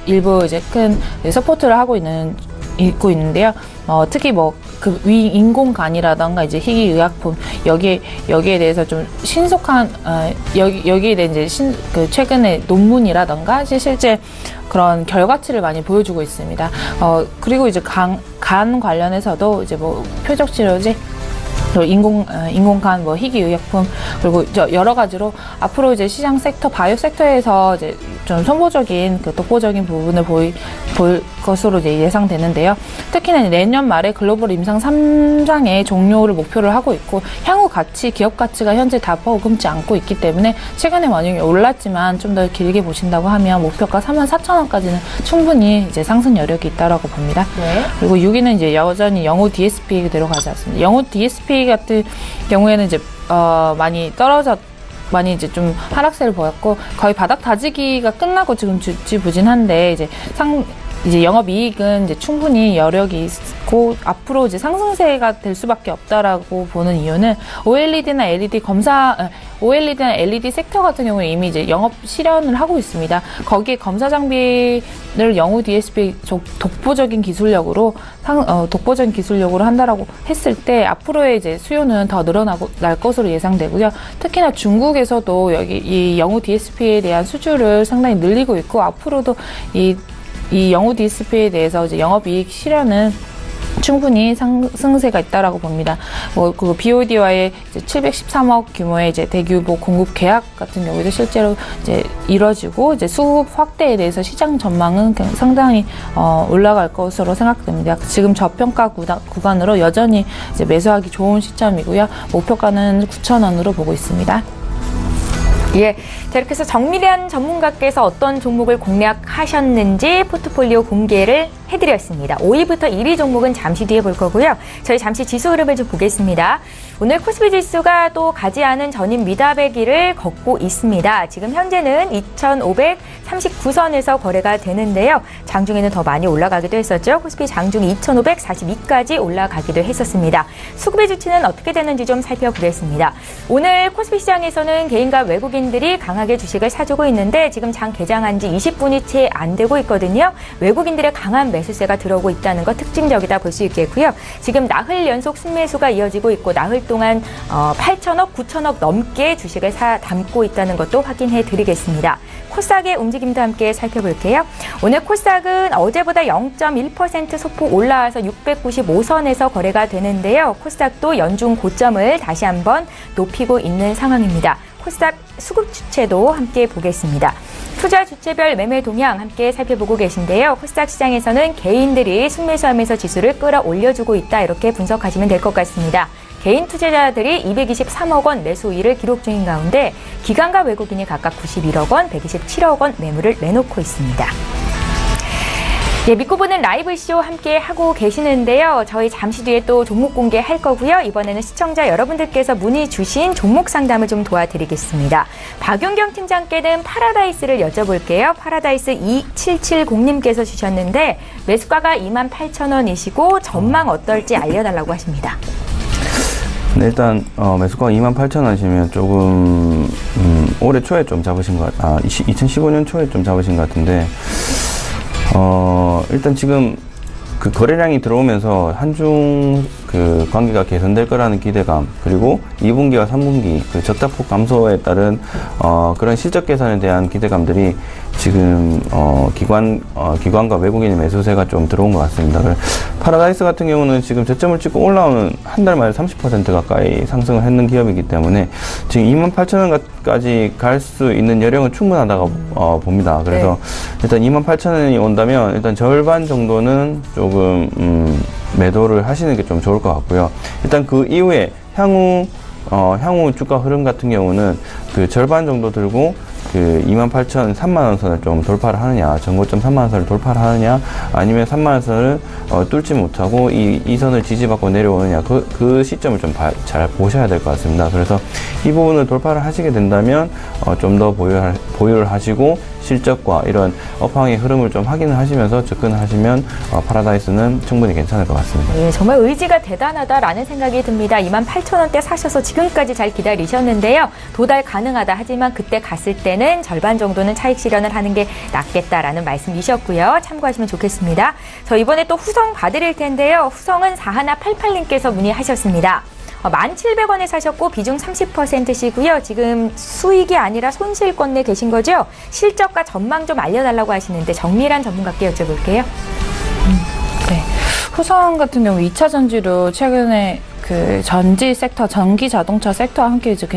Speaker 4: 일부 이제 큰 서포트를 하고 있는데요. 특히 인공간이라던가 이제 희귀의약품, 여기에 대해서 좀 신속한 여기에 대한 이제 최근에 논문이라던가 실제 그런 결과치를 많이 보여주고 있습니다. 그리고 이제 간 관련해서도 이제 뭐 표적 치료제, 인공간, 희귀의약품, 그리고 여러 가지로 앞으로 이제 시장 섹터, 바이오 섹터에서 이제 좀 선보적인 독보적인 부분을 보일 것으로 이제 예상되는데요. 특히나 내년 말에 글로벌 임상 3상의 종료를 목표를 하고 있고, 향후 기업 가치가 현재 다 버금지 않고 있기 때문에 최근에 많이 올랐지만 좀 더 길게 보신다고 하면 목표가 44,000원까지는 충분히 이제 상승 여력이 있다라고 봅니다. 네. 그리고 6위는 이제 여전히 영호 DSP 그대로 가져왔습니다. 영호 DSP 같은 경우에는 이제 많이 이제 좀 하락세를 보였고, 거의 바닥 다지기가 끝나고 지금 지지부진한데, 이제 영업이익은 이제 충분히 여력이 있고 앞으로 이제 상승세가 될 수밖에 없다라고 보는 이유는 OLED나 LED 섹터 같은 경우에 이미 이제 영업 실현을 하고 있습니다. 거기에 검사 장비를 영호 DSP 독보적인 기술력으로 한다라고 했을 때 앞으로의 이제 수요는 더 날 것으로 예상되고요. 특히나 중국에서도 이 영호 DSP에 대한 수주를 상당히 늘리고 있고, 앞으로도 이 이 영우 DSP에 대해서 이제 영업이익 실현은 충분히 상승세가 있다라고 봅니다. 그 BOD와의 713억 규모의 이제 대규모 공급 계약 같은 경우에도 실제로 이제 이뤄지고 이제 수급 확대에 대해서 시장 전망은 상당히 올라갈 것으로 생각됩니다. 지금 저평가 구간으로 여전히 이제 매수하기 좋은 시점이고요. 목표가는 9,000원으로 보고 있습니다.
Speaker 1: 예. 자, 이렇게 해서 정밀한 전문가께서 어떤 종목을 공략하셨는지 포트폴리오 공개를 해드렸습니다. 5위부터 1위 종목은 잠시 뒤에 볼 거고요. 저희 잠시 지수 흐름을 좀 보겠습니다. 오늘 코스피 지수가 또 가지 않은 전임 미답의 길을 걷고 있습니다. 지금 현재는 2,539선에서 거래가 되는데요. 장중에는 더 많이 올라가기도 했었죠. 코스피 장중 2,542까지 올라가기도 했었습니다. 수급의 주치는 어떻게 되는지 좀 살펴보겠습니다. 오늘 코스피 시장에서는 개인과 외국인들이 강하게 주식을 사주고 있는데 지금 장 개장한 지 20분이 채 안 되고 있거든요. 외국인들의 강한 매수세가 들어오고 있다는 것 특징적이다 볼 수 있겠고요. 지금 나흘 연속 순매수가 이어지고 있고 나흘 동안 8천억, 9천억 넘게 주식을 담고 있다는 것도 확인해 드리겠습니다. 코스닥의 움직임도 함께 살펴볼게요. 오늘 코스닥은 어제보다 0.1% 소폭 올라와서 695선에서 거래가 되는데요. 코스닥도 연중 고점을 다시 한번 높이고 있는 상황입니다. 코스닥 수급 주체도 함께 보겠습니다. 투자 주체별 매매 동향 함께 살펴보고 계신데요. 코스닥 시장에서는 개인들이 순매수하면서 지수를 끌어올려주고 있다. 이렇게 분석하시면 될 것 같습니다. 개인 투자자들이 223억 원 매수 우위를 기록 중인 가운데 기관과 외국인이 각각 91억 원, 127억 원 매물을 내놓고 있습니다. 예, 믿고 보는 라이브쇼 함께 하고 계시는데요. 저희 잠시 뒤에 또 종목 공개할 거고요. 이번에는 시청자 여러분들께서 문의 주신 종목 상담을 좀 도와드리겠습니다. 박윤경 팀장께는 파라다이스를 여쭤볼게요. 파라다이스 2770님께서 주셨는데 매수가가 28,000원이시고 전망 어떨지 알려달라고 하십니다.
Speaker 3: 네, 일단 매수가가 28,000원이시면 조금 올해 초에 좀 잡으신 것 2015년 초에 좀 잡으신 것 같은데 일단 지금 그 거래량이 들어오면서 한중 그 관계가 개선될 거라는 기대감, 그리고 2분기와 3분기 그 적자폭 감소에 따른 그런 실적 개선에 대한 기대감들이 지금 기관과 외국인의 매수세가 좀 들어온 것 같습니다. 파라다이스 같은 경우는 지금 저점을 찍고 올라오는 한 달 만에 30% 가까이 상승을 했는 기업이기 때문에 지금 28,000원까지 갈 수 있는 여력은 충분하다고 봅니다. 그래서 일단 28,000원이 온다면 일단 절반 정도는 조금 매도를 하시는 게 좀 좋을 것 같고요. 일단 그 이후에 향후 주가 흐름 같은 경우는 그 절반 정도 들고 그 28,000, 3만원 선을 좀 돌파를 하느냐, 전고점 3만원 선을 돌파를 하느냐, 아니면 3만원 선을 뚫지 못하고 이 선을 지지받고 내려오느냐, 그 시점을 좀 잘 보셔야 될 것 같습니다. 그래서 이 부분을 돌파를 하시게 된다면 좀 더 보유를 하시고 실적과 이런 업황의 흐름을 좀 확인을 하시면서 접근을 하시면 파라다이스는 충분히 괜찮을 것 같습니다.
Speaker 1: 예, 정말 의지가 대단하다라는 생각이 듭니다. 28,000원대 사셔서 지금까지 잘 기다리셨는데요. 도달 가능하다. 하지만 그때 갔을 때는 절반 정도는 차익 실현을 하는 게 낫겠다라는 말씀이셨고요. 참고하시면 좋겠습니다. 저 이번에 또 후성 봐드릴 텐데요. 후성은 4188님께서 문의하셨습니다. 1,700원에 사셨고 비중 30%시고요. 지금 수익이 아니라 손실권에 계신 거죠? 실적과 전망 좀 알려달라고 하시는데 정밀한 전문가께 여쭤볼게요.
Speaker 4: 네. 후성 같은 경우 2차 전지로 최근에 그 전지 섹터, 전기 자동차 섹터와 함께 이제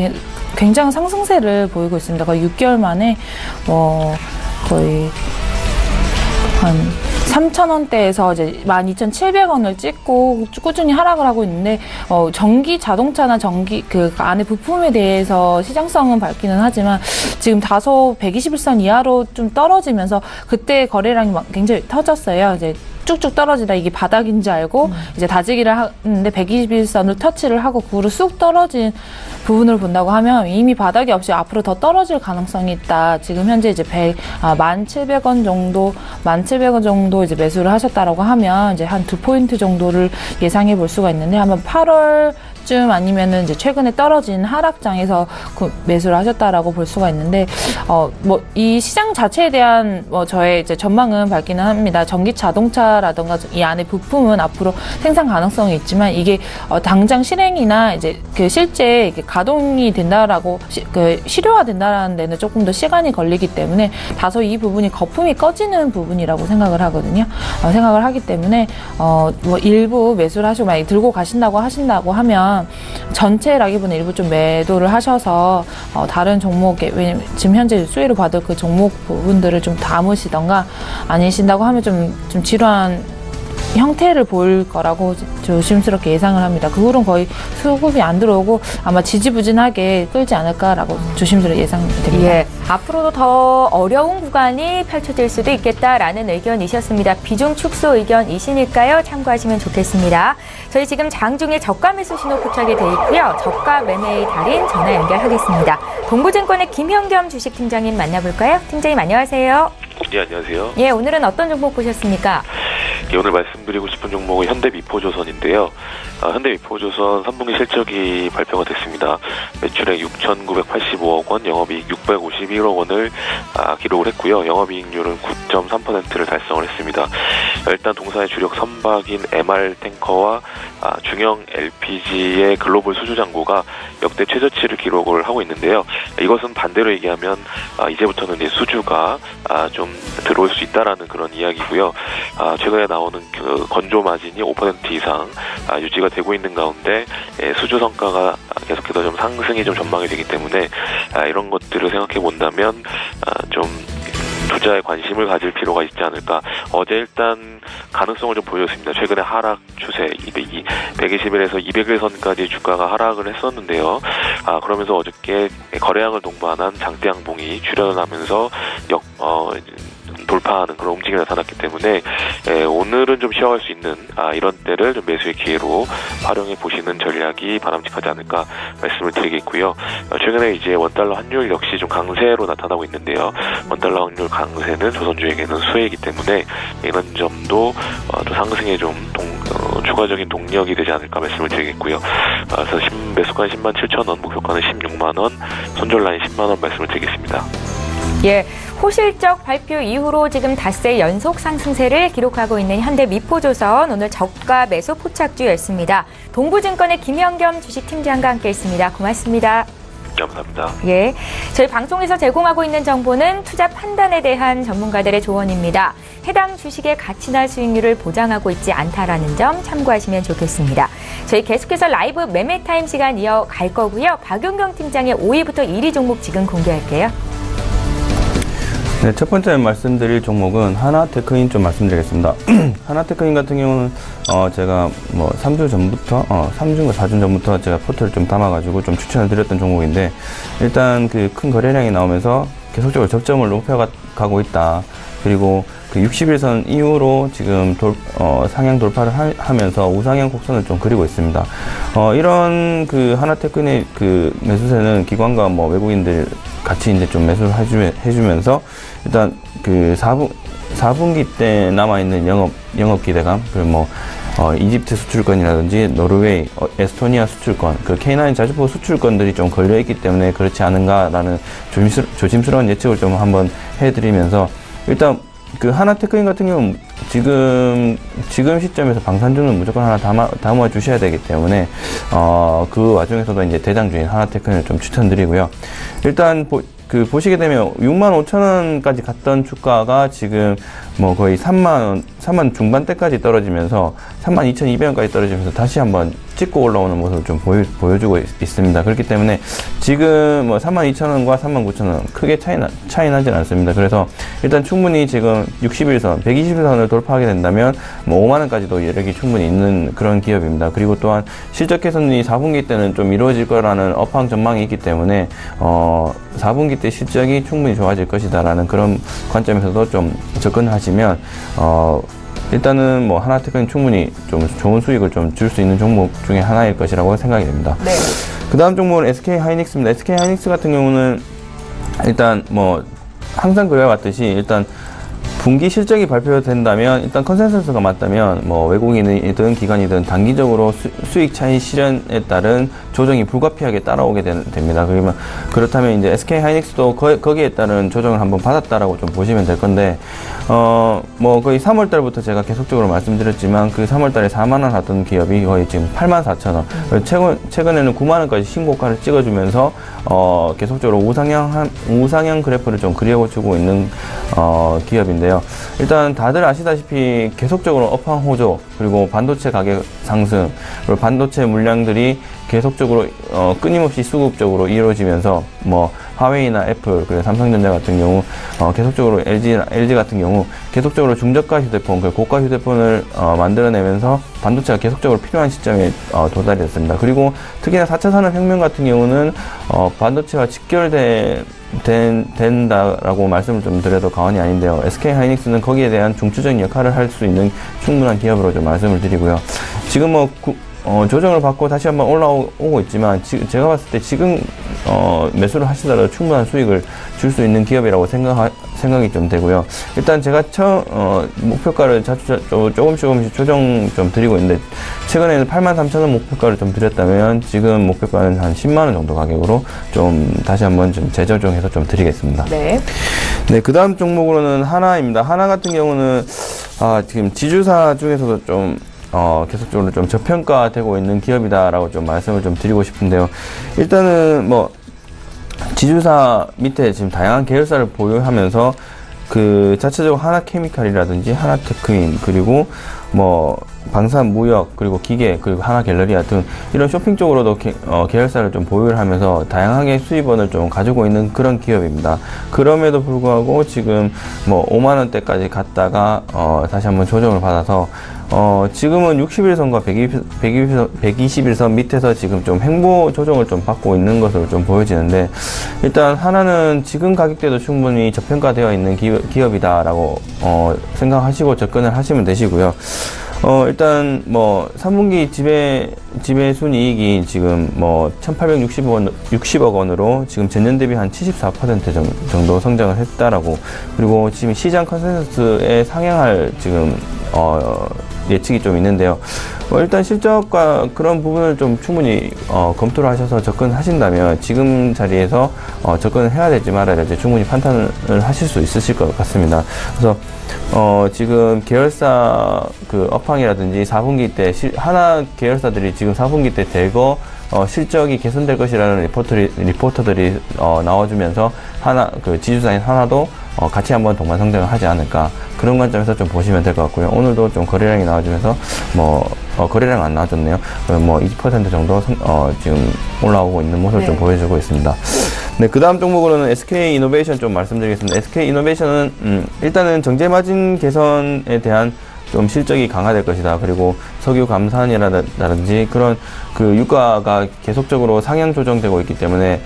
Speaker 4: 굉장한 상승세를 보이고 있습니다. 거의 6개월 만에 거의 한 3,000원대에서 이제 12,700원을 찍고 꾸준히 하락을 하고 있는데, 전기 자동차나 그 안에 부품에 대해서 시장성은 밝기는 하지만 지금 다소 121선 이하로 좀 떨어지면서 그때 거래량이 굉장히 터졌어요. 이제 쭉쭉 떨어지다 이게 바닥인지 알고 이제 다지기를 하는데 121선을 터치를 하고 그 후로 쑥 떨어진 부분을 본다고 하면 이미 바닥이 없이 앞으로 더 떨어질 가능성이 있다. 지금 현재 이제 1,700원 정도 이제 매수를 하셨다라고 하면 이제 한 2포인트 정도를 예상해 볼 수가 있는데, 한번 8월 시점 아니면은 이제 최근에 떨어진 하락장에서 매수를 하셨다라고 볼 수가 있는데, 뭐 이 시장 자체에 대한 저의 이제 전망은 밝기는 합니다. 전기 자동차라던가 이 안에 부품은 앞으로 생산 가능성이 있지만 이게 당장 실행이나 이제 그 실제 가동이 된다라고 실효화된다라는 데는 조금 더 시간이 걸리기 때문에 다소 이 부분이 거품이 꺼지는 부분이라고 생각을 하거든요. 생각을 하기 때문에 뭐 일부 매수를 하시고 만약에 들고 가신다고 하면 전체라기보다는 일부 좀 매도를 하셔서 다른 종목에, 왜냐면 지금 현재 수혜를 받을 그 종목 부분들을 좀 담으시던가 아니신다고 하면 좀 지루한 형태를 보일 거라고 조심스럽게 예상을 합니다. 그 후로는 거의 수급이 안 들어오고 아마 지지부진하게 끌지 않을까라고 조심스럽게 예상됩니다.
Speaker 1: 예, 앞으로도 더 어려운 구간이 펼쳐질 수도 있겠다라는 의견이셨습니다. 비중 축소 의견이시니까요. 참고하시면 좋겠습니다. 저희 지금 장중에 저가 매수 신호 포착이 돼 있고요. 저가 매매의 달인 전화 연결하겠습니다. 동부증권의 김현겸 주식팀장님 만나볼까요? 팀장님 안녕하세요.
Speaker 6: 네, 안녕하세요.
Speaker 1: 예, 오늘은 어떤 종목 보셨습니까?
Speaker 6: 예, 오늘 말씀드리고 싶은 종목은 현대미포조선인데요. 현대미포조선 3분기 실적이 발표가 됐습니다. 매출액 6,985억 원, 영업이익 651억 원을 기록을 했고요. 영업이익률은 9.3%를 달성을 했습니다. 일단 동사의 주력 선박인 MR 탱커와 중형 LPG의 글로벌 수주 잔고가 역대 최저치를 기록을 하고 있는데요. 이것은 반대로 얘기하면 이제부터는 이제 수주가 좀 들어올 수 있다라는 그런 이야기고요. 최근에 나오는 그 건조 마진이 5% 이상 유지가 되고 있는 가운데 수주 성과가 계속해서 좀 상승이 좀 전망이 되기 때문에 이런 것들을 생각해 본다면 좀 투자에 관심을 가질 필요가 있지 않을까. 어제 일단 가능성을 좀 보였습니다. 최근에 하락 추세 120일에서 200일선까지 주가가 하락을 했었는데요. 그러면서 어저께 거래량을 동반한 장대 양봉이 출현하면서 돌파하는 그런 움직임이 나타났기 때문에 오늘은 좀 쉬어갈 수 있는 이런 때를 좀 매수의 기회로 활용해 보시는 전략이 바람직하지 않을까 말씀을 드리겠고요. 최근에 이제 원달러 환율 역시 좀 강세로 나타나고 있는데요. 원달러 환율 강세는 조선주에게는 수혜이기 때문에 이런 점도 또 상승에 좀 추가적인 동력이 되지 않을까 말씀을 드리겠고요. 그래서 매수가는 107,000원, 목표가는 16만원, 손절라인 10만원 말씀을 드리겠습니다.
Speaker 1: 예, 호실적 발표 이후로 지금 닷새 연속 상승세를 기록하고 있는 현대미포조선, 오늘 저가 매수 포착주였습니다. 동부증권의 김현겸 주식팀장과 함께했습니다. 고맙습니다.
Speaker 6: 감사합니다.
Speaker 1: 예, 저희 방송에서 제공하고 있는 정보는 투자 판단에 대한 전문가들의 조언입니다. 해당 주식의 가치나 수익률을 보장하고 있지 않다라는 점 참고하시면 좋겠습니다. 저희 계속해서 라이브 매매 타임 시간 이어갈 거고요. 박용경 팀장의 5위부터 1위 종목 지금 공개할게요.
Speaker 3: 네, 첫 번째 말씀드릴 종목은 하나테크인 좀 말씀드리겠습니다. 하나테크인 같은 경우는 제가 뭐 3주 전부터 3주인가 4주 전부터 제가 포트를 좀 담아가지고 좀 추천을 드렸던 종목인데, 일단 그 큰 거래량이 나오면서 계속적으로 접점을 높여가고 있다. 그리고 그 60일선 이후로 지금 상향 돌파를 하면서 우상향 곡선을 좀 그리고 있습니다. 이런 그 하나테크인의 그 매수세는 기관과 뭐 외국인들 같이 이제 좀 매수를 해주면서 일단 그 4분기 때 남아있는 영업 기대감, 그리고 뭐 이집트 수출권이라든지 노르웨이, 에스토니아 수출권, 그 K9 자주포 수출권들이 좀 걸려있기 때문에 그렇지 않은가라는 조심스러운 예측을 좀 한번 해드리면서, 일단 그 하나테크인 같은 경우는 지금 시점에서 방산주는 무조건 하나 담아 주셔야 되기 때문에 그 와중에서도 이제 대장주인 하나테크인을 좀 추천드리고요. 일단 보시게 되면 65,000원까지 갔던 주가가 지금 뭐 거의 3만 중반대까지 떨어지면서 32,200원까지 떨어지면서 다시 한번 찍고 올라오는 모습을 좀 보여주고 있습니다. 그렇기 때문에 지금 뭐 32,000원과 39,000원 크게 차이 나진 않습니다. 그래서 일단 충분히 지금 60일선, 120일선을 돌파하게 된다면 뭐 5만원까지도 여력이 충분히 있는 그런 기업입니다. 그리고 또한 실적 개선이 4분기 때는 좀 이루어질 거라는 업황 전망이 있기 때문에 4분기 때 실적이 충분히 좋아질 것이다라는 그런 관점에서도 좀 접근하시면 일단은 뭐 하나테크는 충분히 좀 좋은 수익을 좀 줄 수 있는 종목 중에 하나일 것이라고 생각이 됩니다. 네. 그 다음 종목은 SK하이닉스입니다. SK하이닉스 같은 경우는 일단 뭐 항상 그래왔듯이 일단 분기 실적이 발표된다면 일단 컨센서스가 맞다면 뭐 외국인이든 기관이든 단기적으로 수익 차이 실현에 따른 조정이 불가피하게 따라오게 됩니다. 그렇다면 이제 SK 하이닉스도 거기에 따른 조정을 한번 받았다라고 좀 보시면 될 건데 뭐 거의 3월 달부터 제가 계속적으로 말씀드렸지만 그 3월 달에 4만 원 하던 기업이 거의 지금 84,000원. 최근에는 9만 원까지 신고가를 찍어주면서 계속적으로 우상향 그래프를 좀 그려주고 있는 기업인데요. 일단 다들 아시다시피 계속적으로 업황 호조, 그리고 반도체 가격 상승, 그리고 반도체 물량들이 계속적으로 끊임없이 수급적으로 이루어지면서 뭐 화웨이나 애플, 그리고 삼성전자 같은 경우 계속적으로 LG 같은 경우 계속적으로 중저가 휴대폰, 고가 휴대폰을 만들어내면서 반도체가 계속적으로 필요한 시점에 도달이 됐습니다. 그리고 특히나 4차 산업혁명 같은 경우는 반도체와 된다라고 말씀을 좀 드려도 과언이 아닌데요. SK 하이닉스는 거기에 대한 중추적인 역할을 할 수 있는 충분한 기업으로 좀 말씀을 드리고요. 지금 뭐 조정을 받고 다시 한번 올라오고 있지만 제가 봤을 때 지금 매수를 하시더라도 충분한 수익을 줄 수 있는 기업이라고 생각이 좀 되고요. 일단 제가 목표가를 조금씩 조정 좀 드리고 있는데 최근에는 83,000원 목표가를 좀 드렸다면 지금 목표가는 한 10만 원 정도 가격으로 좀 다시 한번 좀 재조정해서 좀 드리겠습니다.
Speaker 1: 네.
Speaker 3: 네, 그 다음 종목으로는 하나입니다. 하나 같은 경우는 지금 지주사 중에서도 좀 계속적으로 좀 저평가되고 있는 기업이다라고 좀 말씀을 좀 드리고 싶은데요. 일단은 뭐 지주사 밑에 지금 다양한 계열사를 보유하면서 그 자체적으로 하나케미칼이라든지 하나테크인, 그리고 뭐 방산무역, 그리고 기계, 그리고 하나갤러리아 등 이런 쇼핑 쪽으로도 계열사를 좀 보유를 하면서 다양하게 수입원을 좀 가지고 있는 그런 기업입니다. 그럼에도 불구하고 지금 뭐 5만 원대까지 갔다가 다시 한번 조정을 받아서 지금은 60일선과 120일선 밑에서 지금 좀 횡보 조정을 좀 받고 있는 것으로 좀 보여지는데, 일단 하나는 지금 가격대도 충분히 저평가되어 있는 기업이다라고 생각하시고 접근을 하시면 되시고요. 일단 뭐 3분기 지배 순이익이 지금 뭐 1,860억 원으로 지금 전년 대비 한 74% 정도 성장을 했다라고, 그리고 지금 시장 컨센서스에 상향할 지금 예측이 좀 있는데요. 일단 실적과 그런 부분을 좀 충분히 검토를 하셔서 접근하신다면 지금 자리에서 접근을 해야 될지 말아야 될지 충분히 판단을 하실 수 있으실 것 같습니다. 그래서 지금 계열사 그 업황이라든지 4분기 때 하나 계열사들이 지금 4분기 때 대거 실적이 개선될 것이라는 리포터들이 나와주면서 그 지주사인 하나도 같이 한번 동반 성장을 하지 않을까, 그런 관점에서 좀 보시면 될 것 같고요. 오늘도 좀 거래량이 나와주면서 거래량 안 나와줬네요. 뭐 20% 정도 지금 올라오고 있는 모습을 좀 보여주고 있습니다. 네, 그 다음 종목으로는 SK 이노베이션 좀 말씀드리겠습니다. SK 이노베이션은 일단은 정제 마진 개선에 대한 좀 실적이 강화될 것이다. 그리고 석유 감산이라든지 그런 그 유가가 계속적으로 상향 조정되고 있기 때문에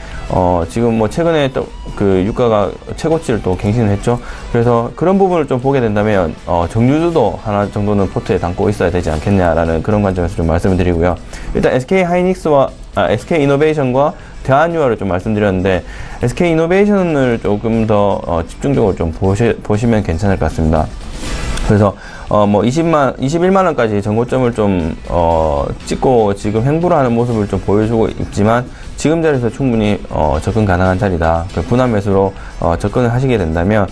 Speaker 3: 지금 뭐 최근에 또 그 유가가 최고치를 또 갱신을 했죠. 그래서 그런 부분을 좀 보게 된다면 정유주도 하나 정도는 포트에 담고 있어야 되지 않겠냐라는 그런 관점에서 좀 말씀을 드리고요. 일단 SK 하이닉스와 SK 이노베이션과 대한유화를 좀 말씀드렸는데, SK 이노베이션을 조금 더 집중적으로 좀 보시면 괜찮을 것 같습니다. 그래서 뭐 21만 원까지 전고점을 좀 찍고 지금 횡보를 하는 모습을 좀 보여주고 있지만 지금 자리에서 충분히 접근 가능한 자리다. 그 분할 매수로 접근을 하시게 된다면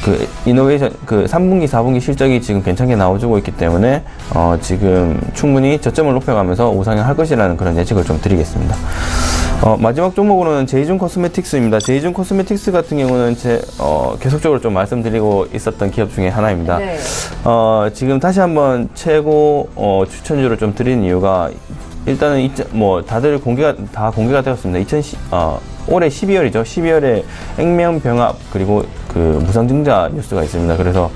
Speaker 3: 그 이노베이션 그 3분기 4분기 실적이 지금 괜찮게 나와주고 있기 때문에 지금 충분히 저점을 높여가면서 우상향할 것이라는 그런 예측을 좀 드리겠습니다. 마지막 종목으로는 제이준 코스메틱스입니다. 제이준 코스메틱스 같은 경우는 계속적으로 좀 말씀드리고 있었던 기업 중에 하나입니다.
Speaker 1: 네.
Speaker 3: 지금 다시 한번 최고 추천주를 좀 드린 이유가, 일단은 뭐 다들 다 공개가 되었습니다. 올해 12월이죠. 12월에 액면병합 그리고 그 무상증자 뉴스가 있습니다. 그래서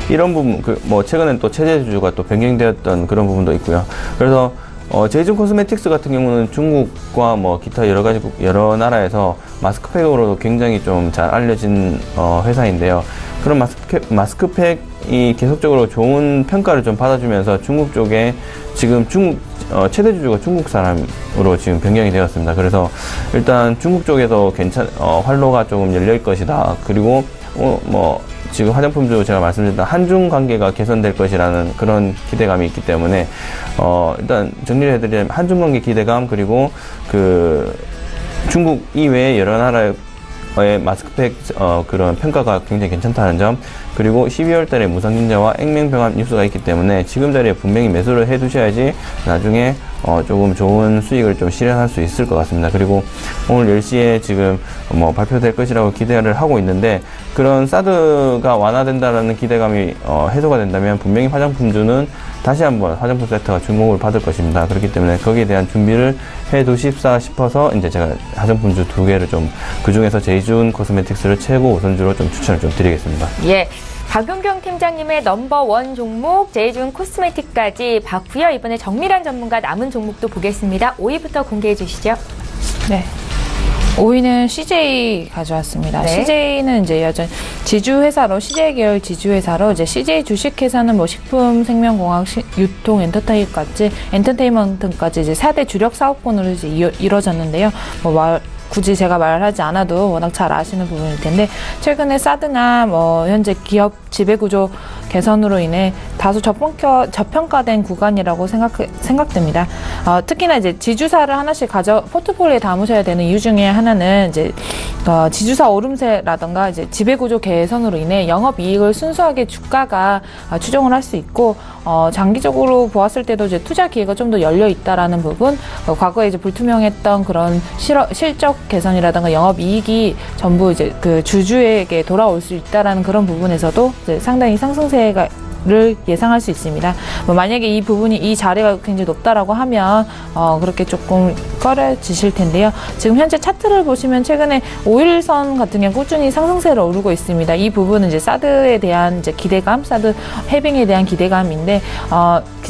Speaker 3: 이런 부분 뭐 최근엔 또 체제주주가 또 변경되었던 그런 부분도 있고요. 그래서 제이준 코스메틱스 같은 경우는 중국과 뭐 기타 여러 나라에서 마스크팩으로도 굉장히 좀 잘 알려진 회사인데요. 그런 마스크팩이 계속적으로 좋은 평가를 좀 받아주면서 중국 쪽에 지금 최대 주주가 중국 사람으로 지금 변경이 되었습니다. 그래서 일단 중국 쪽에서 활로가 조금 열릴 것이다. 그리고 뭐 지금 화장품주 제가 말씀드렸던 한중 관계가 개선될 것이라는 그런 기대감이 있기 때문에 일단 정리를 해드리자면 한중 관계 기대감, 그리고 그 중국 이외의 여러 나라의 마스크팩 그런 평가가 굉장히 괜찮다는 점, 그리고 12월 달에 무상증자와 액면병합 뉴스가 있기 때문에 지금 자리에 분명히 매수를 해 두셔야지 나중에 조금 좋은 수익을 좀 실현할 수 있을 것 같습니다. 그리고 오늘 10시에 지금 발표될 것이라고 기대를 하고 있는데, 그런 사드가 완화된다라는 기대감이 해소가 된다면 분명히 화장품주는 다시 한번 화장품 세트가 주목을 받을 것입니다. 그렇기 때문에 거기에 대한 준비를 해 두십사 싶어서 이제 제가 화장품주 2개를 좀, 그 중에서 제이준 코스메틱스를 최고 우선주로 좀 추천을 좀 드리겠습니다.
Speaker 1: 예. 박용경 팀장님의 넘버원 종목 제이준 코스메틱까지 봤고요. 이번에 정밀한 전문가 남은 종목도 보겠습니다. 5위부터 공개해 주시죠.
Speaker 4: 네. 5위는 CJ 가져왔습니다.
Speaker 1: 네.
Speaker 4: CJ는 이제 여전히 지주회사로, CJ 계열 지주회사로, 이제 CJ 주식회사는 뭐 식품, 생명공학, 유통, 엔터테인먼트까지 이제 4대 주력 사업군으로 이제 이루어졌는데요. 굳이 제가 말하지 않아도 워낙 잘 아시는 부분일 텐데, 최근에 사드나 현재 기업 지배구조 개선으로 인해 다소 저평가된 구간이라고 생각됩니다. 특히나 이제 지주사를 하나씩 포트폴리오에 담으셔야 되는 이유 중에 하나는 이제 지주사 오름세라던가 이제 지배구조 개선으로 인해 영업이익을 순수하게 주가가 추정을 할 수 있고, 장기적으로 보았을 때도 이제 투자 기회가 좀 더 열려 있다라는 부분, 과거에 이제 불투명했던 그런 실적 개선이라든가 영업이익이 전부 이제 그 주주에게 돌아올 수 있다라는 그런 부분에서도 이제 상당히 상승세가 예상할 수 있습니다. 만약에 이 자리가 굉장히 높다라고 하면 그렇게 조금 꺼려지실 텐데요. 지금 현재 차트를 보시면 최근에 5일선 같은 경우 꾸준히 상승세를 오르고 있습니다. 이 부분은 이제 사드에 대한 이제 기대감, 사드 해빙에 대한 기대감인데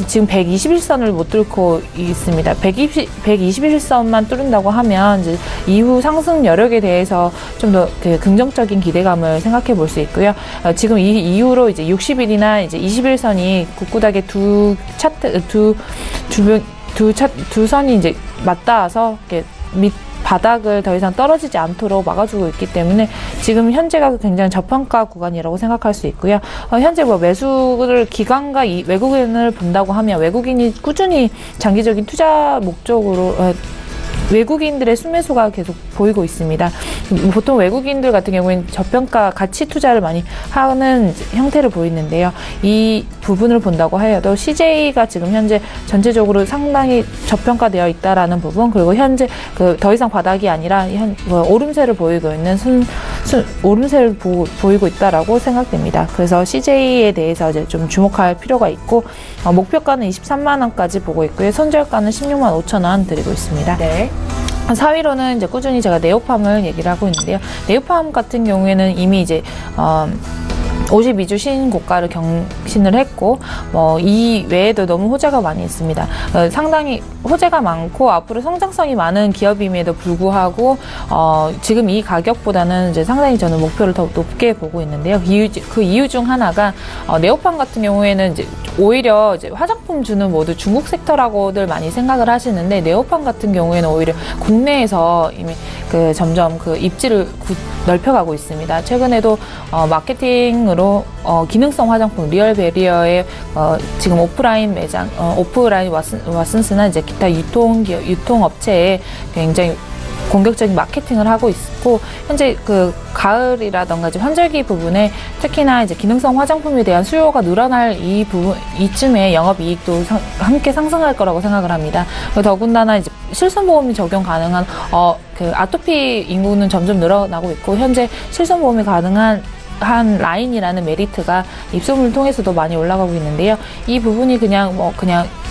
Speaker 4: 지금 121선을 못 뚫고 있습니다. 121선만 뚫는다고 하면 이제 이후 상승 여력에 대해서 좀 더 긍정적인 기대감을 생각해 볼 수 있고요. 지금 이 이후로 이제 60일이나 이제 21선이 굳굳하게 두 선이 이제 맞닿아서 이렇게 밑 바닥을 더 이상 떨어지지 않도록 막아주고 있기 때문에 지금 현재가 굉장히 저평가 구간이라고 생각할 수 있고요. 현재 매수를 기관과 외국인을 본다고 하면 외국인이 꾸준히 장기적인 투자 목적으로 외국인들의 순매수가 계속 보이고 있습니다. 보통 외국인들 같은 경우에는 저평가 가치 투자를 많이 하는 형태를 보이는데요. 이 부분을 본다고 하여도 CJ가 지금 현재 전체적으로 상당히 저평가되어 있다라는 부분, 그리고 현재 더 이상 바닥이 아니라 오름세를 보이고 있는 오름세를 보이고 있다라고 생각됩니다. 그래서 CJ에 대해서 이제 좀 주목할 필요가 있고, 목표가는 23만 원까지 보고 있고요. 손절가는 16만 5천 원 드리고 있습니다.
Speaker 1: 네.
Speaker 4: 4위로는 이제 꾸준히 제가 네오팜을 얘기를 하고 있는데요. 네오팜 같은 경우에는 이미 이제 52주 신고가를 경신을 했고, 이 외에도 너무 호재가 많이 있습니다. 상당히 호재가 많고 앞으로 성장성이 많은 기업임에도 불구하고 지금 이 가격보다는 이제 상당히 저는 목표를 더 높게 보고 있는데요. 그 이유 중 하나가 네오팜 같은 경우에는 이제 오히려 이제 화장품주는 모두 중국 섹터라고들 많이 생각을 하시는데, 네오팜 같은 경우에는 오히려 국내에서 이미 점점 입지를 넓혀가고 있습니다. 최근에도 마케팅으로 기능성 화장품 리얼베리어의 지금 오프라인 매장, 오프라인 왓슨스나 이제 기타 유통업체에 굉장히 공격적인 마케팅을 하고 있고, 현재 가을이라던가 이제 환절기 부분에 특히나 이제 기능성 화장품에 대한 수요가 늘어날 이쯤에 영업이익도 함께 상승할 거라고 생각을 합니다. 더군다나 이제 실손보험이 적용 가능한 아토피 인구는 점점 늘어나고 있고, 현재 실손보험이 가능한 라인이라는 메리트가 입소문을 통해서도 많이 올라가고 있는데요. 이 부분이 그냥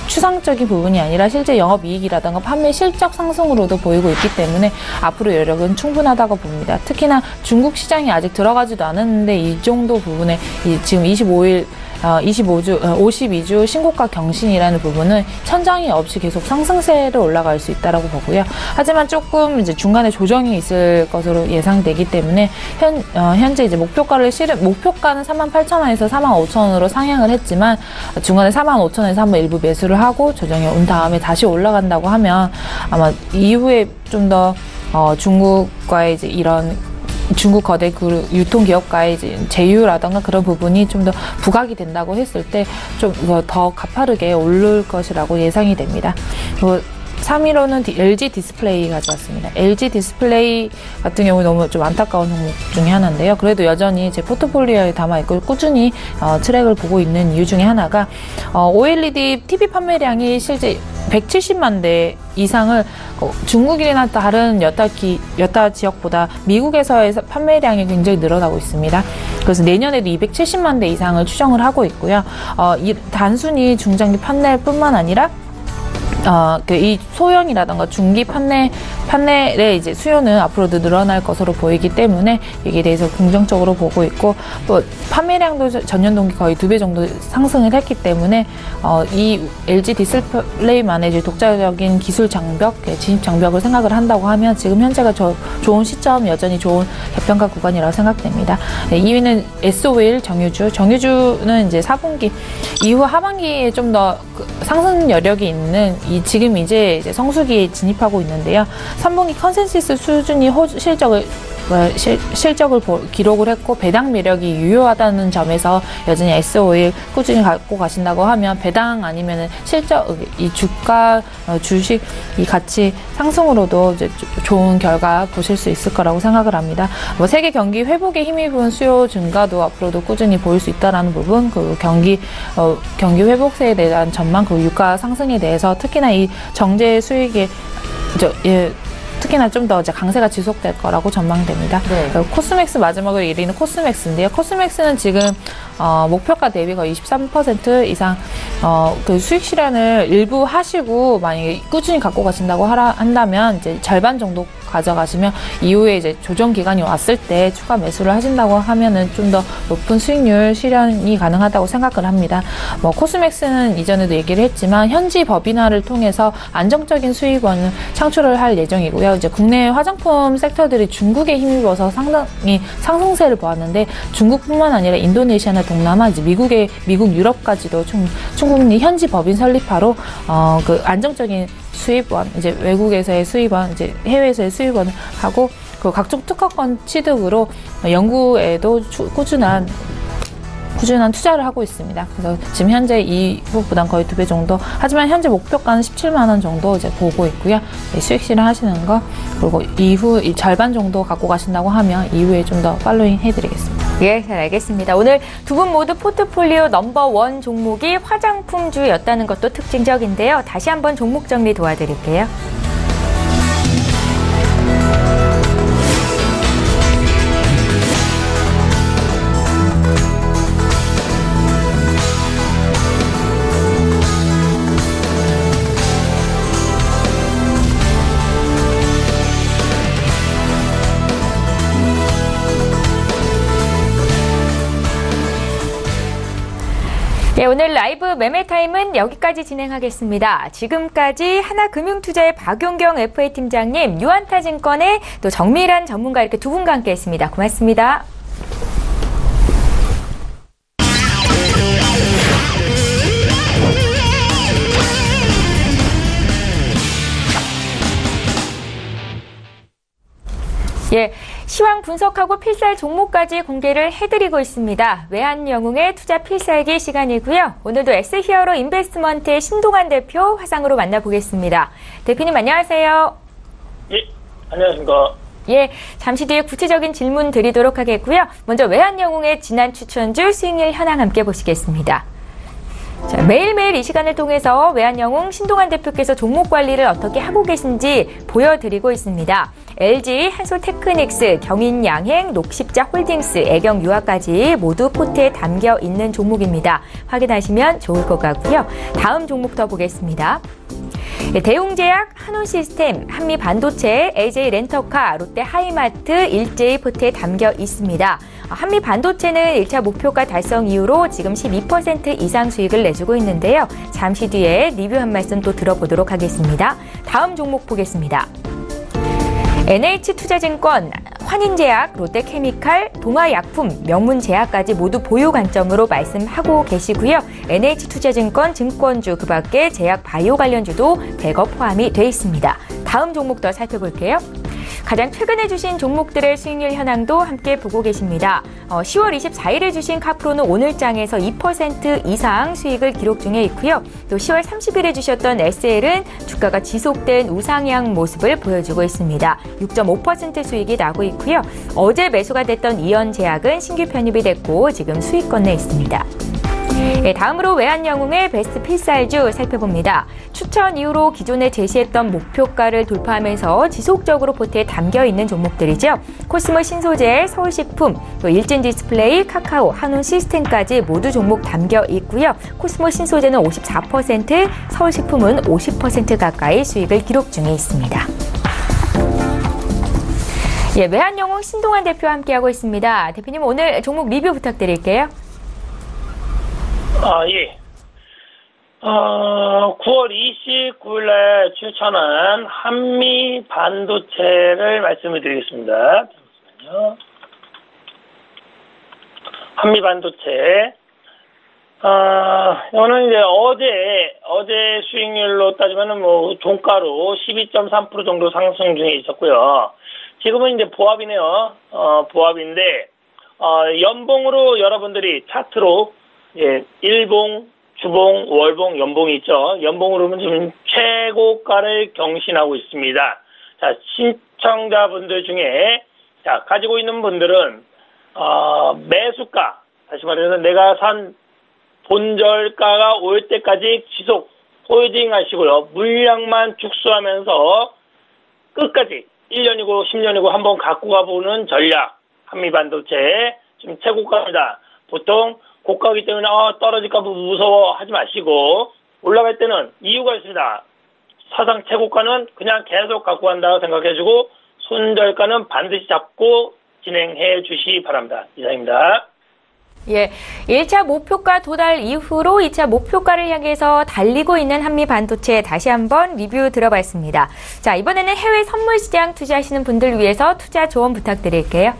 Speaker 4: 추상적인 부분이 아니라 실제 영업이익이라든가 판매 실적 상승으로도 보이고 있기 때문에 앞으로 여력은 충분하다고 봅니다. 특히나 중국 시장이 아직 들어가지도 않았는데 이 정도 부분에 지금 52주 신고가 경신이라는 부분은 천장이 없이 계속 상승세로 올라갈 수 있다라고 보고요. 하지만 조금 이제 중간에 조정이 있을 것으로 예상되기 때문에 현재 이제 목표가는 38,000원에서 45,000원으로 상향을 했지만, 중간에 45,000원에서 한번 일부 매수를 하고 조정이 온 다음에 다시 올라간다고 하면 아마 이후에 좀 더 중국과의 이제 이런 중국 거대 유통기업과의 이제 제휴라던가 그런 부분이 좀 더 부각이 된다고 했을 때 좀 더 가파르게 오를 것이라고 예상이 됩니다. 3위로는 LG 디스플레이 가져왔습니다. LG 디스플레이 같은 경우 너무 좀 안타까운 종목 중에 하나인데요. 그래도 여전히 제 포트폴리오에 담아있고 꾸준히 트랙을 보고 있는 이유 중에 하나가 OLED TV 판매량이 실제 170만 대 이상을 중국이나 다른 여타 지역보다 미국에서의 판매량이 굉장히 늘어나고 있습니다. 그래서 내년에도 270만 대 이상을 추정을 하고 있고요. 단순히 중장기 판넬뿐만 아니라 이 소형이라던가 중기 판넬의 이제 수요는 앞으로도 늘어날 것으로 보이기 때문에 여기에 대해서 긍정적으로 보고 있고, 또 판매량도 전년 동기 거의 2배 정도 상승을 했기 때문에 이 LG 디스플레이만의 이제 독자적인 기술 장벽, 진입 장벽을 생각을 한다고 하면 지금 현재가 좋은 시점, 여전히 좋은 저평가 구간이라고 생각됩니다. 2위는 SO일 정유주는 이제 4분기 이후 하반기에 좀 더 상승 여력이 있는 지금 이제 성수기에 진입하고 있는데요. 3분기 컨센서스 수준이 실적을 기록을 했고 배당 매력이 유효하다는 점에서 여전히 S5일 꾸준히 갖고 가신다고 하면 배당 아니면은 실적, 이 주가, 주식 이 가치 상승으로도 이제 좋은 결과 보실 수 있을 거라고 생각을 합니다. 세계 경기 회복에 힘입은 수요 증가도 앞으로도 꾸준히 보일 수 있다라는 부분, 그 경기 회복세에 대한 전망, 그 유가 상승에 대해서 특히나 이 정제 수익에 특히나 좀 더 강세가 지속될 거라고 전망됩니다. 네. 코스맥스 마지막으로 1위는 코스맥스인데요. 코스맥스는 지금 목표가 대비 거의 23% 이상 그 수익 실현을 일부 하시고 만약에 꾸준히 갖고 가신다고 한다면 이제 절반 정도 가져가시면 이후에 이제 조정 기간이 왔을 때 추가 매수를 하신다고 하면은 좀 더 높은 수익률 실현이 가능하다고 생각을 합니다. 코스맥스는 이전에도 얘기를 했지만 현지 법인화를 통해서 안정적인 수익원을 창출을 할 예정이고요. 이제 국내 화장품 섹터들이 중국에 힘입어서 상당히 상승세를 보았는데 중국뿐만 아니라 인도네시아나 동남아, 이제 미국, 유럽까지도 충분히 현지 법인 설립하로 그 안정적인 수입원, 이제 외국에서의 수입원, 이제 해외에서의 수입원을 하고 그 각종 특허권 취득으로 연구에도 꾸준한 투자를 하고 있습니다. 그래서 지금 현재 이후보단 거의 2배 정도, 하지만 현재 목표가는 17만 원 정도 이제 보고 있고요. 수익 실현하시는 거, 그리고 이후 절반 정도 갖고 가신다고 하면 이후에 좀 더 팔로잉 해드리겠습니다.
Speaker 1: 예, 잘 알겠습니다. 오늘 두 분 모두 포트폴리오 넘버1 종목이 화장품주였다는 것도 특징적인데요. 다시 한번 종목 정리 도와드릴게요. 네, 오늘 라이브 매매타임은 여기까지 진행하겠습니다. 지금까지 하나금융투자의 박용경 FA 팀장님, 유안타증권의 또 정밀한 전문가 이렇게 두 분과 함께했습니다. 고맙습니다. 예, 시황 분석하고 필살 종목까지 공개를 해드리고 있습니다. 외환영웅의 투자 필살기 시간이고요. 오늘도 S히어로 인베스트먼트의 신동환 대표 화상으로 만나보겠습니다. 대표님 안녕하세요.
Speaker 7: 예, 안녕하십니까.
Speaker 1: 예, 잠시 뒤에 구체적인 질문 드리도록 하겠고요. 먼저 외환영웅의 지난 추천주 수익률 현황 함께 보시겠습니다. 자, 매일매일 이 시간을 통해서 외환영웅 신동환 대표께서 종목 관리를 어떻게 하고 계신지 보여드리고 있습니다. LG, 한솔테크닉스, 경인양행, 녹십자홀딩스, 애경유아까지 모두 포트에 담겨 있는 종목입니다. 확인하시면 좋을 것 같고요. 다음 종목 더 보겠습니다. 대웅제약, 한온시스템, 한미반도체, AJ렌터카, 롯데하이마트 일제히 포트에 담겨 있습니다. 한미반도체는 1차 목표가 달성 이후로 지금 12% 이상 수익을 내주고 있는데요. 잠시 뒤에 리뷰 한 말씀 또 들어보도록 하겠습니다. 다음 종목 보겠습니다. NH투자증권, 환인제약, 롯데케미칼, 동아약품, 명문제약까지 모두 보유 관점으로 말씀하고 계시고요. NH투자증권 증권주, 그 밖에 제약 바이오 관련주도 100억 포함이 돼 있습니다. 다음 종목 더 살펴볼게요. 가장 최근에 주신 종목들의 수익률 현황도 함께 보고 계십니다. 10월 24일에 주신 카프로는 오늘장에서 2% 이상 수익을 기록 중에 있고요. 또 10월 30일에 주셨던 SL은 주가가 지속된 우상향 모습을 보여주고 있습니다. 6.5% 수익이 나고 있고요. 어제 매수가 됐던 이연제약은 신규 편입이 됐고 지금 수익권에 있습니다. 네, 다음으로 외환영웅의 베스트 필살주 살펴봅니다. 추천 이후로 기존에 제시했던 목표가를 돌파하면서 지속적으로 포트에 담겨있는 종목들이죠. 코스모 신소재, 서울식품, 또 일진디스플레이, 카카오, 한운시스템까지 모두 종목 담겨 있고요. 코스모 신소재는 54%, 서울식품은 50% 가까이 수익을 기록 중에 있습니다. 예, 외환영웅 신동환 대표와 함께하고 있습니다. 대표님 오늘 종목 리뷰 부탁드릴게요.
Speaker 7: 예. 9월 29일에 추천한 한미 반도체를 말씀을 드리겠습니다. 잠시만요. 한미 반도체. 이거는 이제 어제 수익률로 따지면은 종가로 12.3% 정도 상승 중에 있었고요. 지금은 이제 보합이네요. 보합인데, 연봉으로 여러분들이 차트로 예, 일봉, 주봉, 월봉, 연봉이 있죠. 연봉으로는 지금 최고가를 경신하고 있습니다. 자, 시청자분들 중에, 자, 가지고 있는 분들은, 매수가, 다시 말해서 내가 산 본절가가 올 때까지 지속 홀딩 하시고요. 물량만 축소하면서 끝까지 1년이고 10년이고 한번 갖고 가보는 전략. 한미반도체, 지금 최고가입니다. 보통 고가이기 때문에 떨어질까 봐 무서워하지 마시고 올라갈 때는 이유가 있습니다. 사상 최고가는 그냥 계속 갖고 간다고 생각해주고 손절가는 반드시 잡고 진행해 주시기 바랍니다. 이상입니다.
Speaker 1: 예, 1차 목표가 도달 이후로 2차 목표가를 향해서 달리고 있는 한미반도체 다시 한번 리뷰 들어봤습니다. 자, 이번에는 해외 선물 시장 투자하시는 분들 위해서 투자 조언 부탁드릴게요.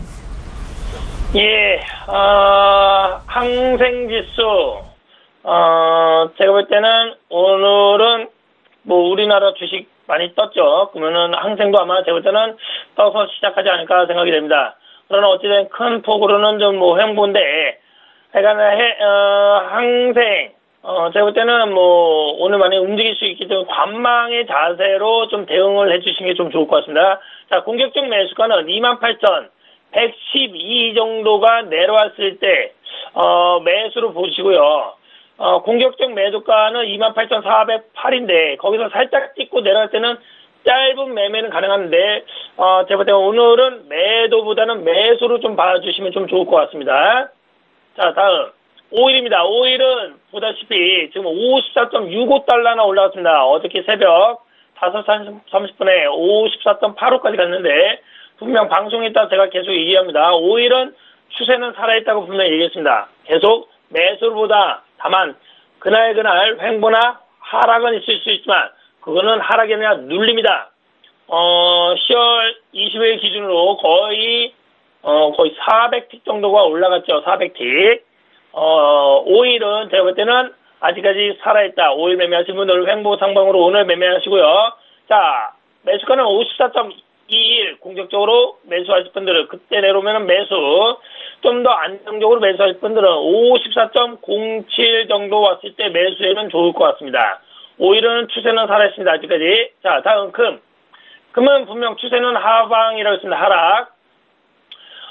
Speaker 7: 예, 항생지수, 제가 볼 때는 오늘은 우리나라 주식 많이 떴죠. 그러면은 항생도 아마 제가 볼 때는 떠서 시작하지 않을까 생각이 됩니다. 그러나 어찌된 큰 폭으로는 좀 횡보인데, 그러니까 항생, 제가 볼 때는 오늘 많이 움직일 수 있기 때문에 관망의 자세로 좀 대응을 해주시는 게 좀 좋을 것 같습니다. 자, 공격적 매수가는 28,112 정도가 내려왔을 때, 매수로 보시고요. 공격적 매도가는 28,408인데, 거기서 살짝 찍고 내려갈 때는 짧은 매매는 가능한데, 제가 볼 때 오늘은 매도보다는 매수로 좀 봐주시면 좀 좋을 것 같습니다. 자, 다음. 오일입니다. 오일은 보다시피 지금 54.65달러나 올라왔습니다. 어저께 새벽 5시 30분에 54.85까지 갔는데, 분명 방송에 따라 제가 계속 얘기합니다. 오일은 추세는 살아있다고 분명히 얘기했습니다. 계속 매수보다 다만 그날 횡보나 하락은 있을 수 있지만 그거는 하락이 아니라 눌립니다. 10월 20일 기준으로 거의 400틱 정도가 올라갔죠. 400틱. 오일은 제가 볼 때는 아직까지 살아있다. 오일 매매하신 분들 횡보 상방으로 오늘 매매하시고요. 자, 매수가는 54.21 공격적으로 매수하실 분들은 그때 내려오면 매수, 좀 더 안정적으로 매수하실 분들은 54.07 정도 왔을 때 매수에는 좋을 것 같습니다. 오일은 추세는 살아있습니다. 아직까지. 자, 다음 금. 금은 분명 추세는 하방이라고 했습니다. 하락.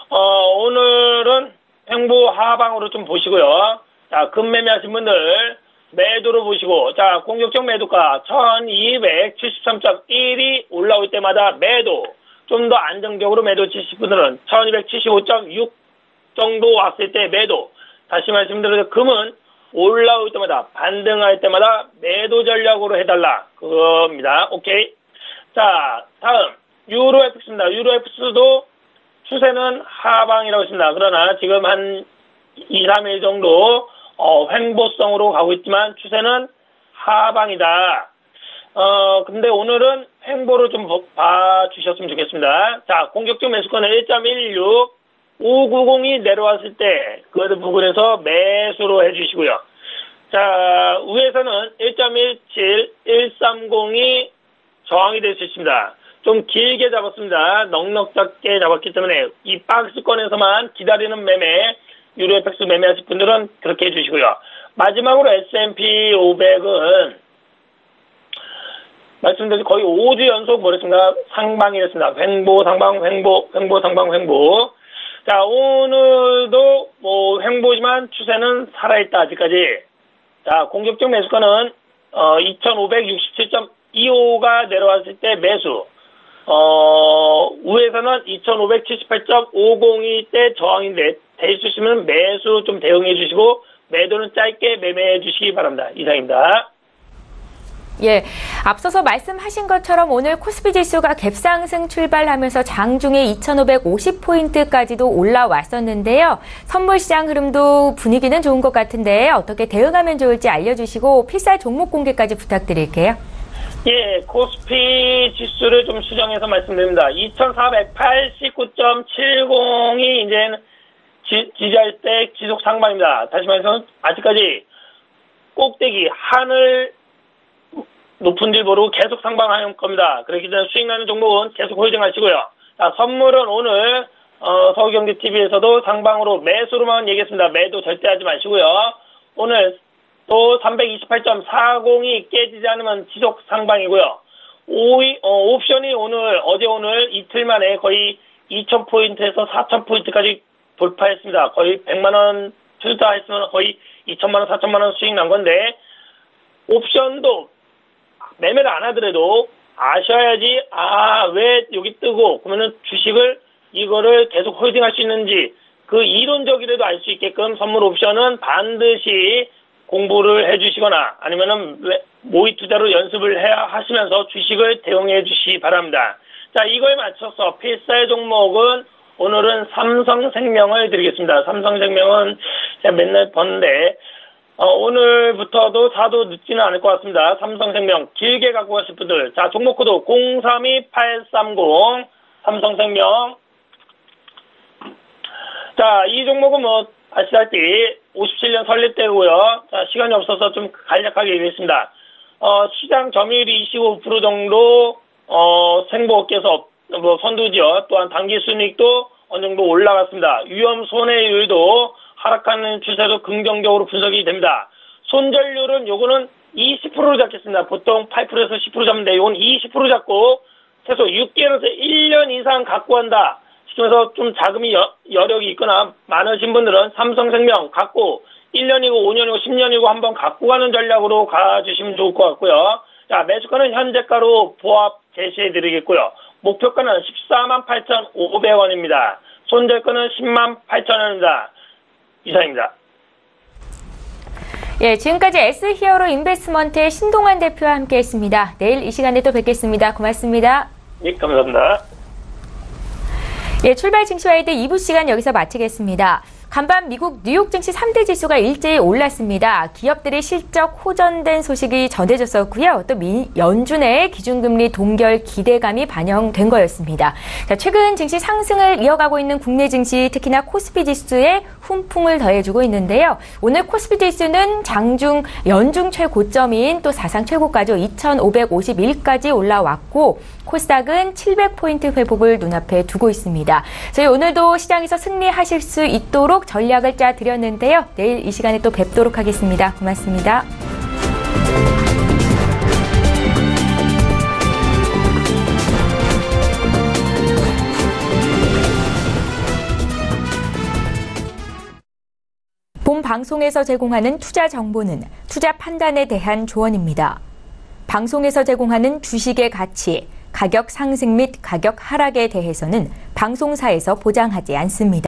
Speaker 7: 오늘은 횡보 하방으로 좀 보시고요. 자, 금 매매하신 분들 매도로 보시고, 자, 공격적 매도가 1273.1이 올라올 때마다 매도, 좀 더 안정적으로 매도 치실 분들은 1275.6 정도 왔을 때 매도. 다시 말씀드려서 금은 올라올 때마다, 반등할 때마다 매도 전략으로 해달라. 그겁니다. 오케이. 자, 다음. 유로FX입니다. 유로FX도 추세는 하방이라고 했습니다. 그러나 지금 한 2, 3일 정도 횡보성으로 가고 있지만 추세는 하방이다. 근데 오늘은 횡보로 좀 봐주셨으면 좋겠습니다. 자, 공격적 매수가는 1.16, 590이 내려왔을 때 그 부분에서 매수로 해주시고요. 자, 위에서는 1.17, 130이 저항이 될 수 있습니다. 좀 길게 잡았습니다. 넉넉하게 잡았기 때문에 이 박스권에서만 기다리는 매매, 유로에펙스 매매하실 분들은 그렇게 해주시고요. 마지막으로 S&P 500은 말씀드린 거의 5주 연속 뭐랬습니까? 상방이었습니다. 횡보, 상방, 횡보, 횡보, 상방, 횡보. 자, 오늘도 뭐 횡보지만 추세는 살아있다, 아직까지. 자, 공격적 매수가는 2567.25가 내려왔을 때 매수. 위에서는 2578.502 때 저항인데 대수시면 매수 좀 대응해 주시고 매도는 짧게 매매해 주시기 바랍니다. 이상입니다.
Speaker 1: 예, 앞서서 말씀하신 것처럼 오늘 코스피 지수가 갭상승 출발하면서 장중에 2,550포인트까지도 올라왔었는데요. 선물 시장 흐름도 분위기는 좋은 것 같은데 어떻게 대응하면 좋을지 알려주시고 필살 종목 공개까지 부탁드릴게요.
Speaker 7: 예, 코스피 지수를 좀 수정해서 말씀드립니다. 2,489.70이 이제는 지지할 때 지속 상방입니다. 다시 말해서 아직까지 꼭대기 하늘 높은 길 보고 계속 상방할 겁니다. 그렇기 때문에 수익 나는 종목은 계속 홀딩하시고요. 자, 선물은 오늘 서울경제TV에서도 상방으로 매수로만 얘기했습니다. 매도 절대 하지 마시고요. 오늘 또 328.40이 깨지지 않으면 지속 상방이고요. 옵션이 어제 오늘 이틀 만에 거의 2,000포인트에서 4,000포인트까지 돌파했습니다. 거의 100만원 투자했으면 거의 2천만원, 4천만원 수익 난 건데, 옵션도 매매를 안 하더라도 아셔야지, 왜 여기 뜨고, 그러면은 주식을 이거를 계속 홀딩할 수 있는지, 그 이론적이라도 알 수 있게끔 선물 옵션은 반드시 공부를 해주시거나 아니면은 모의 투자로 연습을 하시면서 주식을 대응해 주시기 바랍니다. 자, 이거에 맞춰서 필살 종목은 오늘은 삼성생명을 드리겠습니다. 삼성생명은 제가 맨날 봤는데, 오늘부터도 사도 늦지는 않을 것 같습니다. 삼성생명 길게 갖고 가실 분들. 자, 종목 코드 032830 삼성생명. 자, 이 종목은 뭐 아시다시피 57년 설립 때고요. 자, 시간이 없어서 좀 간략하게 얘기했습니다. 시장 점유율이 25% 정도 생보업계에서 뭐 선두죠. 또한 당기 순이익도 어느 정도 올라갔습니다. 위험 손해율도 하락하는 추세도 긍정적으로 분석이 됩니다. 손절률은 요거는 20%로 잡겠습니다. 보통 8%에서 10% 잡는데 요건 20% 잡고 최소 6개월에서 1년 이상 갖고 간다. 시키면서 좀 자금이 여력이 있거나 많으신 분들은 삼성생명 갖고 1년이고 5년이고 10년이고 한번 갖고 가는 전략으로 가주시면 좋을 것 같고요. 자, 매수가는 현재가로 보합 제시해드리겠고요. 목표가는 148,500원입니다. 손절가는 108,000원입니다. 이상입니다.
Speaker 1: 예, 지금까지 S히어로 인베스트먼트의 신동환 대표와 함께했습니다. 내일 이 시간에 또 뵙겠습니다. 고맙습니다.
Speaker 7: 예, 감사합니다.
Speaker 1: 예, 출발 증시와이드 2부 시간 여기서 마치겠습니다. 간밤 미국 뉴욕 증시 3대 지수가 일제히 올랐습니다. 기업들의 실적 호전된 소식이 전해졌었고요. 또 연준의 기준금리 동결 기대감이 반영된 거였습니다. 자, 최근 증시 상승을 이어가고 있는 국내 증시, 특히나 코스피 지수에 훈풍을 더해주고 있는데요. 오늘 코스피 지수는 장중 연중 최고점인 또 사상 최고가죠. 2,551까지 올라왔고 코스닥은 700포인트 회복을 눈앞에 두고 있습니다. 저희 오늘도 시장에서 승리하실 수 있도록 전략을 짜드렸는데요. 내일 이 시간에 또 뵙도록 하겠습니다. 고맙습니다. 본 방송에서 제공하는 투자 정보는 투자 판단에 대한 조언입니다. 방송에서 제공하는 주식의 가치, 가격 상승 및 가격 하락에 대해서는 방송사에서 보장하지 않습니다.